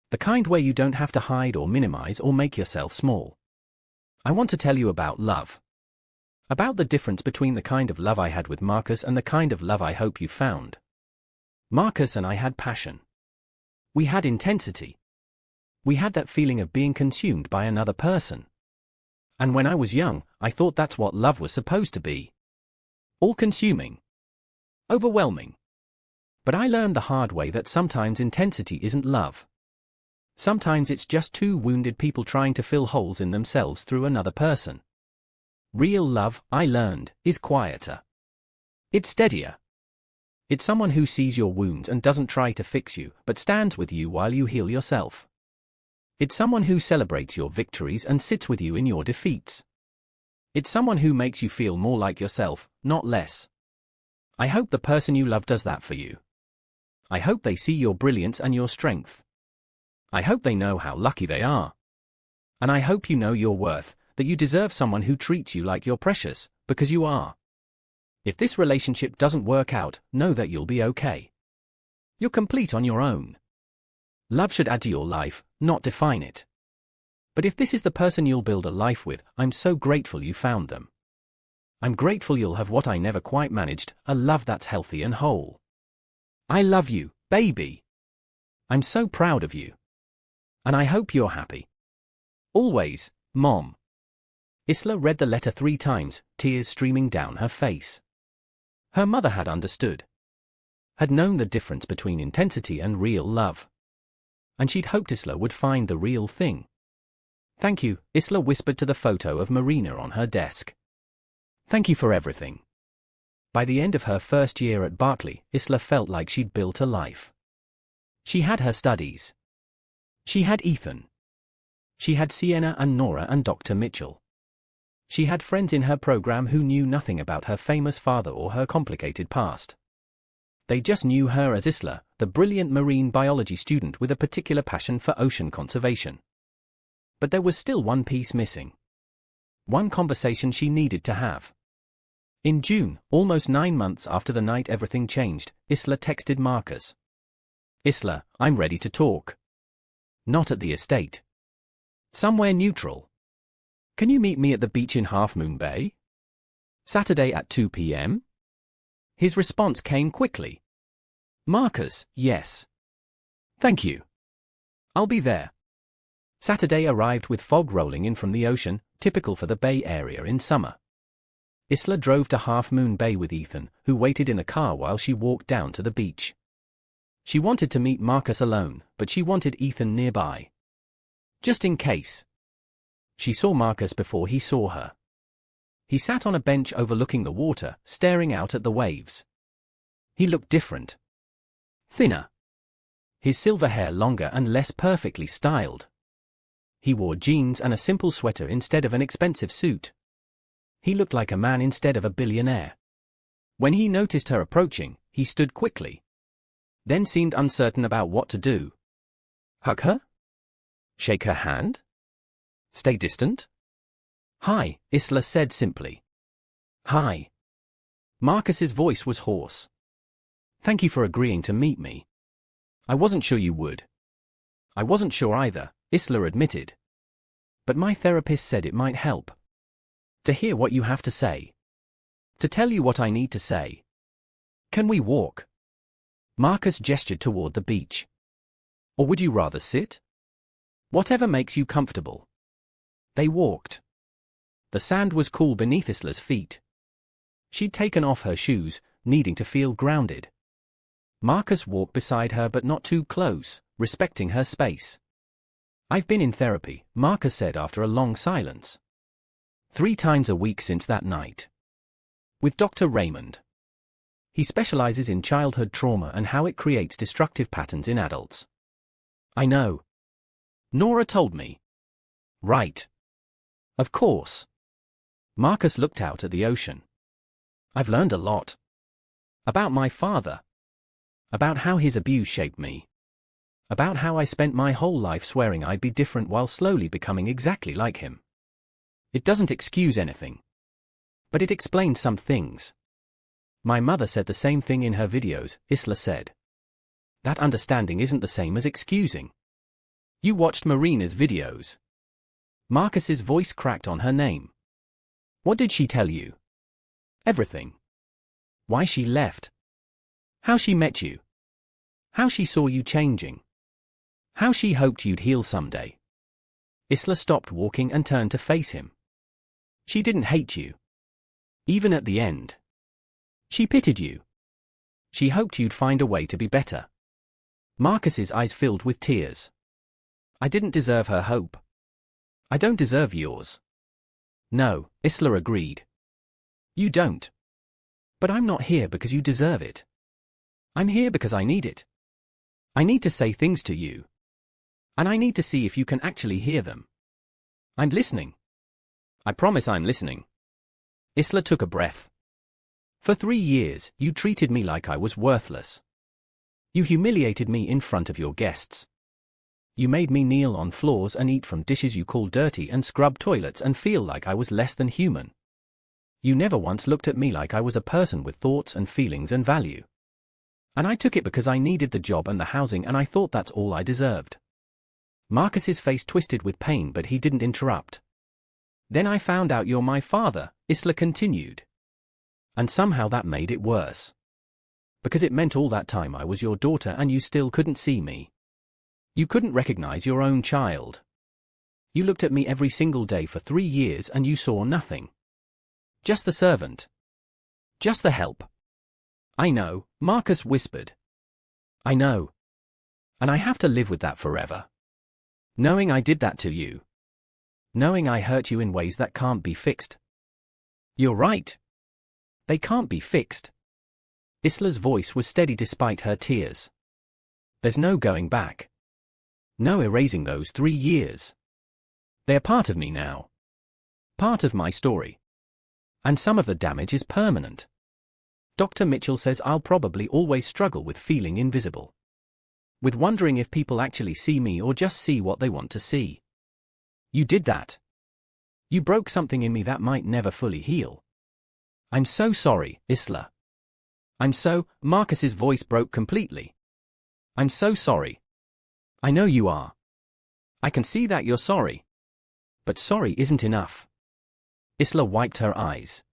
The kind where you don't have to hide or minimize or make yourself small. I want to tell you about love. About the difference between the kind of love I had with Marcus and the kind of love I hope you found. Marcus and I had passion. We had intensity. We had that feeling of being consumed by another person. And when I was young, I thought that's what love was supposed to be. All-consuming. Overwhelming. But I learned the hard way that sometimes intensity isn't love. Sometimes it's just two wounded people trying to fill holes in themselves through another person. Real love, I learned, is quieter. It's steadier. It's someone who sees your wounds and doesn't try to fix you, but stands with you while you heal yourself. It's someone who celebrates your victories and sits with you in your defeats. It's someone who makes you feel more like yourself, not less. I hope the person you love does that for you. I hope they see your brilliance and your strength. I hope they know how lucky they are. And I hope you know your worth, that you deserve someone who treats you like you're precious, because you are. If this relationship doesn't work out, know that you'll be okay. You're complete on your own. Love should add to your life, not define it. But if this is the person you'll build a life with, I'm so grateful you found them. I'm grateful you'll have what I never quite managed, a love that's healthy and whole. I love you, baby. I'm so proud of you. And I hope you're happy. Always, Mom. Isla read the letter 3 times, tears streaming down her face. Her mother had understood. Had known the difference between intensity and real love. And she'd hoped Isla would find the real thing. Thank you, Isla whispered to the photo of Marina on her desk. Thank you for everything. By the end of her first year at Berkeley, Isla felt like she'd built a life. She had her studies. She had Ethan. She had Sienna and Nora and Dr. Mitchell. She had friends in her program who knew nothing about her famous father or her complicated past. They just knew her as Isla, the brilliant marine biology student with a particular passion for ocean conservation. But there was still one piece missing. One conversation she needed to have. In June, almost 9 months after the night everything changed, Isla texted Marcus. Isla, I'm ready to talk. Not at the estate. Somewhere neutral. Can you meet me at the beach in Half Moon Bay? Saturday at 2 p.m? His response came quickly. Marcus, yes. Thank you. I'll be there. Saturday arrived with fog rolling in from the ocean, typical for the Bay Area in summer. Isla drove to Half Moon Bay with Ethan, who waited in a car while she walked down to the beach. She wanted to meet Marcus alone, but she wanted Ethan nearby. Just in case. She saw Marcus before he saw her. He sat on a bench overlooking the water, staring out at the waves. He looked different. Thinner. His silver hair longer and less perfectly styled. He wore jeans and a simple sweater instead of an expensive suit. He looked like a man instead of a billionaire. When he noticed her approaching, he stood quickly. Then seemed uncertain about what to do. Hug her? Shake her hand? Stay distant? Hi, Isla said simply. Hi. Marcus's voice was hoarse. Thank you for agreeing to meet me. I wasn't sure you would. I wasn't sure either, Isla admitted. But my therapist said it might help. To hear what you have to say. To tell you what I need to say. Can we walk? Marcus gestured toward the beach. Or would you rather sit? Whatever makes you comfortable. They walked. The sand was cool beneath Isla's feet. She'd taken off her shoes, needing to feel grounded. Marcus walked beside her but not too close, respecting her space. "I've been in therapy," Marcus said after a long silence. 3 times a week since that night. With Dr. Raymond. He specializes in childhood trauma and how it creates destructive patterns in adults. "I know. Nora told me." "Right. Of course." Marcus looked out at the ocean. "I've learned a lot. About my father. About how his abuse shaped me. About how I spent my whole life swearing I'd be different while slowly becoming exactly like him. It doesn't excuse anything. But it explains some things. My mother said the same thing in her videos," Isla said. "That understanding isn't the same as excusing." "You watched Marina's videos." Marcus's voice cracked on her name. "What did she tell you?" "Everything. Why she left. How she met you. How she saw you changing. How she hoped you'd heal someday." Isla stopped walking and turned to face him. "She didn't hate you. Even at the end. She pitied you. She hoped you'd find a way to be better." Marcus's eyes filled with tears. "I didn't deserve her hope. I don't deserve yours." "No," Isla agreed. "You don't. But I'm not here because you deserve it. I'm here because I need it. I need to say things to you. And I need to see if you can actually hear them. I'm listening. I promise I'm listening." Isla took a breath. "For 3 years, you treated me like I was worthless. You humiliated me in front of your guests. You made me kneel on floors and eat from dishes you call dirty and scrub toilets and feel like I was less than human. You never once looked at me like I was a person with thoughts and feelings and value. And I took it because I needed the job and the housing and I thought that's all I deserved." Marcus's face twisted with pain but he didn't interrupt. "Then I found out you're my father," Isla continued. "And somehow that made it worse. Because it meant all that time I was your daughter and you still couldn't see me. You couldn't recognize your own child. You looked at me every single day for 3 years and you saw nothing. Just the servant. Just the help." "I know," Marcus whispered. "I know. And I have to live with that forever. Knowing I did that to you. Knowing I hurt you in ways that can't be fixed." "You're right. They can't be fixed." Isla's voice was steady despite her tears. "There's no going back. No erasing those 3 years. They're part of me now. Part of my story. And some of the damage is permanent. Dr. Mitchell says I'll probably always struggle with feeling invisible. With wondering if people actually see me or just see what they want to see. You did that. You broke something in me that might never fully heal. I'm so sorry, Isla. Marcus's voice broke completely. "I'm so sorry. I know you are. I can see that you're sorry. But sorry isn't enough." Isla wiped her eyes.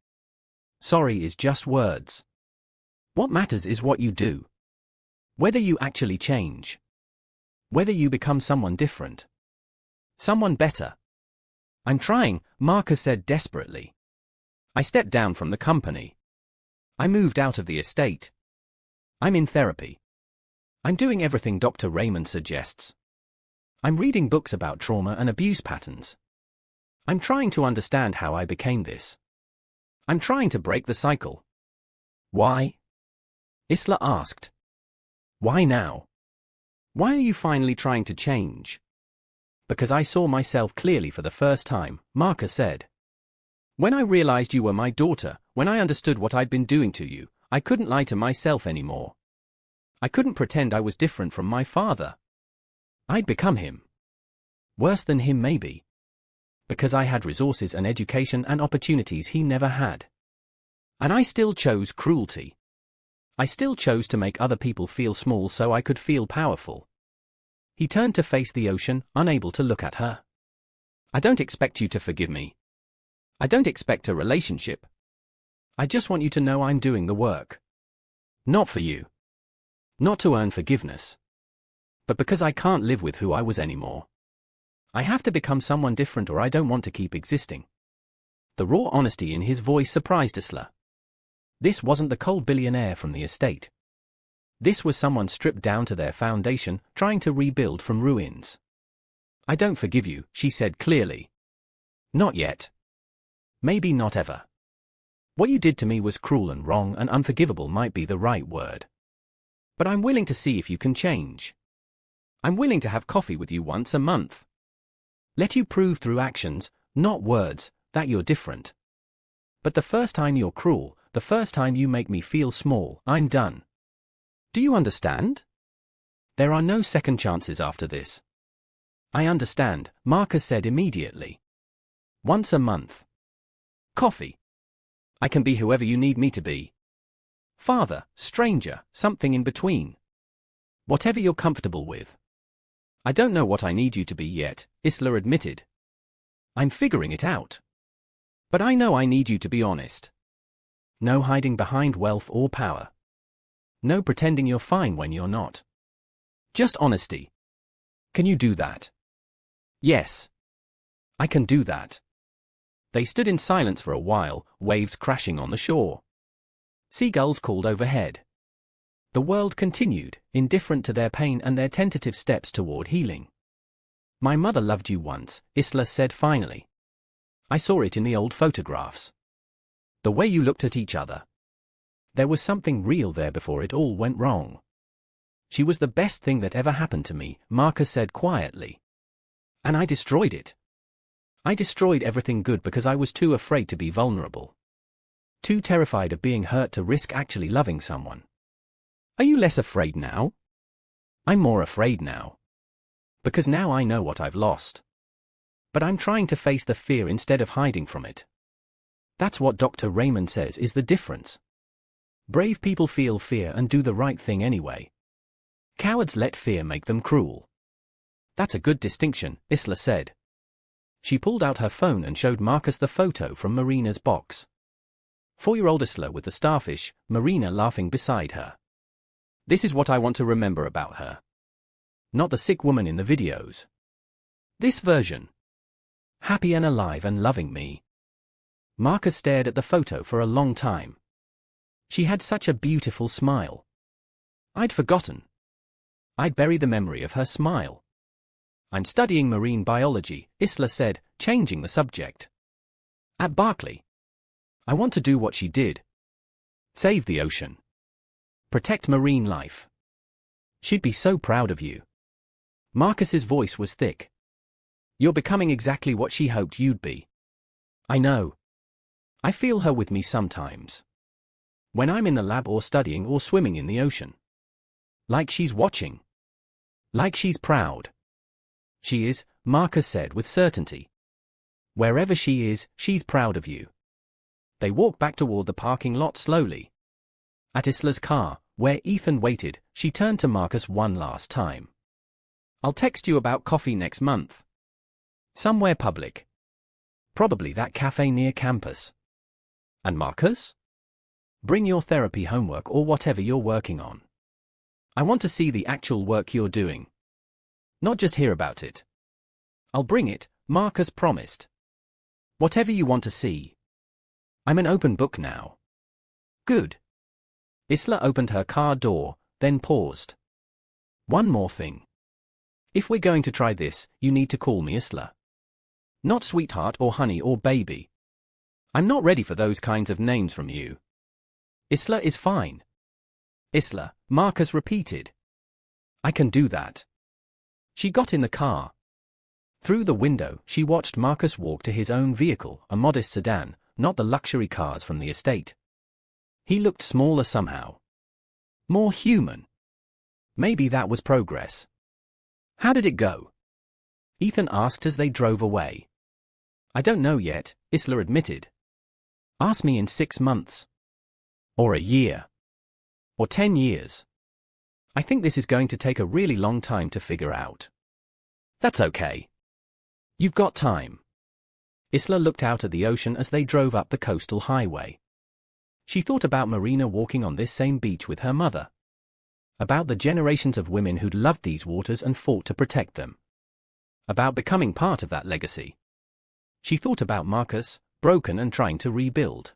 "Sorry is just words. What matters is what you do. Whether you actually change. Whether you become someone different. Someone better." "I'm trying," Marcus said desperately. "I stepped down from the company. I moved out of the estate. I'm in therapy. I'm doing everything Dr. Raymond suggests. I'm reading books about trauma and abuse patterns. I'm trying to understand how I became this. I'm trying to break the cycle." "Why?" Isla asked. "Why now? Why are you finally trying to change?" "Because I saw myself clearly for the first time," Marcus said. "When I realized you were my daughter, when I understood what I'd been doing to you, I couldn't lie to myself anymore. I couldn't pretend I was different from my father. I'd become him. Worse than him maybe. Because I had resources and education and opportunities he never had. And I still chose cruelty. I still chose to make other people feel small so I could feel powerful." He turned to face the ocean, unable to look at her. "I don't expect you to forgive me. I don't expect a relationship. I just want you to know I'm doing the work. Not for you. Not to earn forgiveness. But because I can't live with who I was anymore. I have to become someone different or I don't want to keep existing. The raw honesty in his voice surprised Isla. This wasn't the cold billionaire from the estate. This was someone stripped down to their foundation, trying to rebuild from ruins. "I don't forgive you," she said clearly. "Not yet. Maybe not ever. What you did to me was cruel and wrong, and unforgivable might be the right word. But I'm willing to see if you can change. I'm willing to have coffee with you once a month. Let you prove through actions, not words, that you're different. But the first time you're cruel, the first time you make me feel small, I'm done. Do you understand? There are no second chances after this." "I understand," Marcus said immediately. "Once a month. Coffee. I can be whoever you need me to be. Father, stranger, something in between. Whatever you're comfortable with." "I don't know what I need you to be yet," Isla admitted. "I'm figuring it out. But I know I need you to be honest. No hiding behind wealth or power. No pretending you're fine when you're not. Just honesty. Can you do that?" "Yes. I can do that." They stood in silence for a while, waves crashing on the shore. Seagulls called overhead. The world continued, indifferent to their pain and their tentative steps toward healing. "My mother loved you once," Isla said finally. "I saw it in the old photographs. The way you looked at each other. There was something real there before it all went wrong. She was the best thing that ever happened to me," Marcus said quietly. "And I destroyed it. I destroyed everything good because I was too afraid to be vulnerable. Too terrified of being hurt to risk actually loving someone. Are you less afraid now?" "I'm more afraid now. Because now I know what I've lost. But I'm trying to face the fear instead of hiding from it. That's what Dr. Raymond says is the difference. Brave people feel fear and do the right thing anyway. Cowards let fear make them cruel." "That's a good distinction," Isla said. She pulled out her phone and showed Marcus the photo from Marina's box. 4-year-old Isla with the starfish, Marina laughing beside her. "This is what I want to remember about her. Not the sick woman in the videos. This version. Happy and alive and loving me." Marcus stared at the photo for a long time. She had such a beautiful smile. I'd forgotten. I'd buried the memory of her smile. "I'm studying marine biology," Isla said, changing the subject. "At Berkeley. I want to do what she did. Save the ocean. Protect marine life. She'd be so proud of you." Marcus's voice was thick. "You're becoming exactly what she hoped you'd be." "I know. I feel her with me sometimes. When I'm in the lab or studying or swimming in the ocean. Like she's watching. Like she's proud." "She is," Marcus said with certainty. "Wherever she is, she's proud of you." They walked back toward the parking lot slowly. At Isla's car, where Ethan waited, she turned to Marcus one last time. "I'll text you about coffee next month. Somewhere public. Probably that cafe near campus. And Marcus? Bring your therapy homework or whatever you're working on. I want to see the actual work you're doing. Not just hear about it." "I'll bring it," Marcus promised. "Whatever you want to see. I'm an open book now." "Good." Isla opened her car door, then paused. "One more thing. If we're going to try this, you need to call me Isla. Not sweetheart or honey or baby. I'm not ready for those kinds of names from you." "Isla is fine." "Isla," Marcus repeated. "I can do that." She got in the car. Through the window, she watched Marcus walk to his own vehicle, a modest sedan, not the luxury cars from the estate. He looked smaller somehow. More human. Maybe that was progress. "How did it go?" Ethan asked as they drove away. "I don't know yet," Isla admitted. "Ask me in 6 months. Or a year. Or 10 years. I think this is going to take a really long time to figure out." "That's okay. You've got time." Isla looked out at the ocean as they drove up the coastal highway. She thought about Marina walking on this same beach with her mother. About the generations of women who'd loved these waters and fought to protect them. About becoming part of that legacy. She thought about Marcus, broken and trying to rebuild.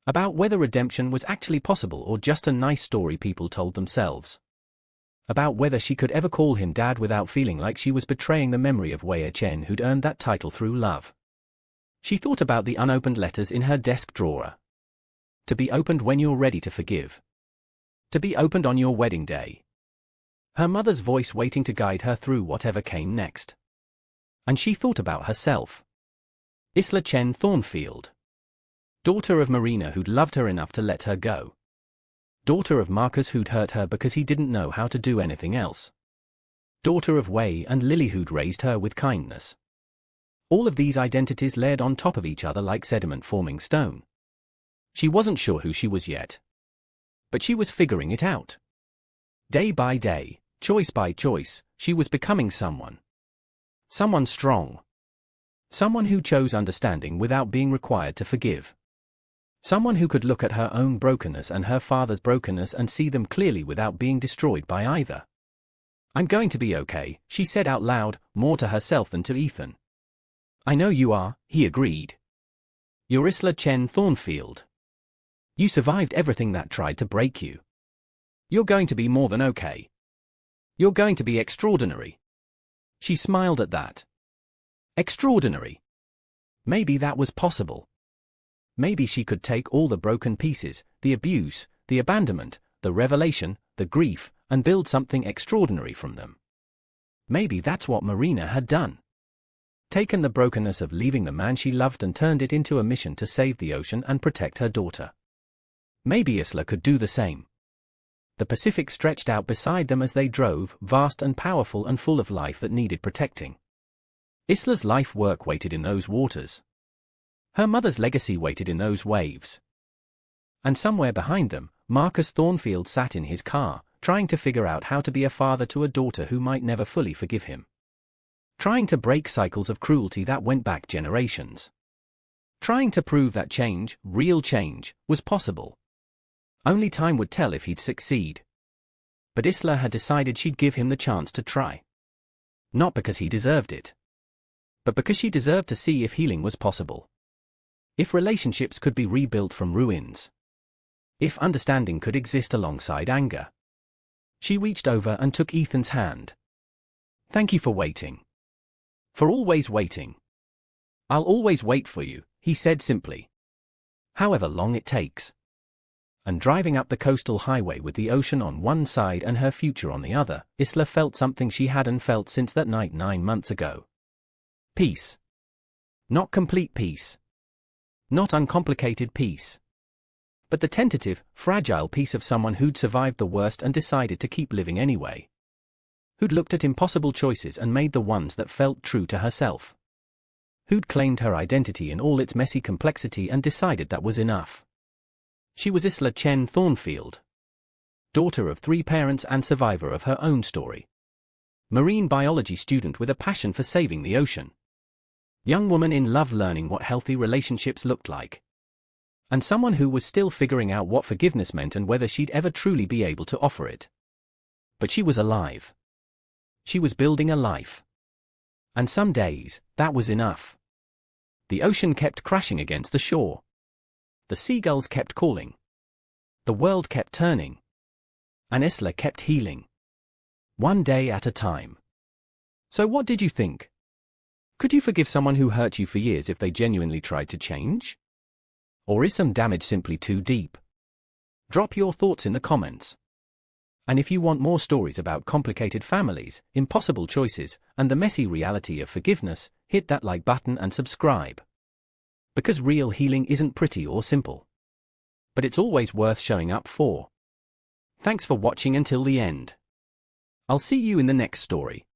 About whether redemption was actually possible or just a nice story people told themselves. About whether she could ever call him dad without feeling like she was betraying the memory of Isla Chen, who'd earned that title through love. She thought about the unopened letters in her desk drawer. To be opened when you're ready to forgive. To be opened on your wedding day. Her mother's voice waiting to guide her through whatever came next. And she thought about herself. Isla Chen Thornfield. Daughter of Marina, who'd loved her enough to let her go. Daughter of Marcus, who'd hurt her because he didn't know how to do anything else. Daughter of Wei and Lily, who'd raised her with kindness. All of these identities layered on top of each other like sediment forming stone. She wasn't sure who she was yet. But she was figuring it out. Day by day, choice by choice, she was becoming someone. Someone strong. Someone who chose understanding without being required to forgive. Someone who could look at her own brokenness and her father's brokenness and see them clearly without being destroyed by either. I'm going to be okay, she said out loud, more to herself than to Ethan. I know you are, he agreed. You're Isla Chen Thornfield. You survived everything that tried to break you. You're going to be more than okay. You're going to be extraordinary. She smiled at that. Extraordinary. Maybe that was possible. Maybe she could take all the broken pieces, the abuse, the abandonment, the revelation, the grief, and build something extraordinary from them. Maybe that's what Marina had done. Taken the brokenness of leaving the man she loved and turned it into a mission to save the ocean and protect her daughter. Maybe Isla could do the same. The Pacific stretched out beside them as they drove, vast and powerful and full of life that needed protecting. Isla's life work waited in those waters. Her mother's legacy waited in those waves. And somewhere behind them, Marcus Thornfield sat in his car, trying to figure out how to be a father to a daughter who might never fully forgive him. Trying to break cycles of cruelty that went back generations. Trying to prove that change, real change, was possible. Only time would tell if he'd succeed. But Isla had decided she'd give him the chance to try. Not because he deserved it. But because she deserved to see if healing was possible. If relationships could be rebuilt from ruins. If understanding could exist alongside anger. She reached over and took Ethan's hand. Thank you for waiting. For always waiting. I'll always wait for you, he said simply. However long it takes. And driving up the coastal highway with the ocean on one side and her future on the other, Isla felt something she hadn't felt since that night 9 months ago. Peace. Not complete peace. Not uncomplicated peace. But the tentative, fragile peace of someone who'd survived the worst and decided to keep living anyway. Who'd looked at impossible choices and made the ones that felt true to herself. Who'd claimed her identity in all its messy complexity and decided that was enough. She was Isla Chen Thornfield. Daughter of 3 parents and survivor of her own story. Marine biology student with a passion for saving the ocean. Young woman in love learning what healthy relationships looked like. And someone who was still figuring out what forgiveness meant and whether she'd ever truly be able to offer it. But she was alive. She was building a life. And some days, that was enough. The ocean kept crashing against the shore. The seagulls kept calling. The world kept turning. And Isla kept healing. One day at a time. So what did you think? Could you forgive someone who hurt you for years if they genuinely tried to change? Or is some damage simply too deep? Drop your thoughts in the comments. And if you want more stories about complicated families, impossible choices, and the messy reality of forgiveness, hit that like button and subscribe. Because real healing isn't pretty or simple. But it's always worth showing up for. Thanks for watching until the end. I'll see you in the next story.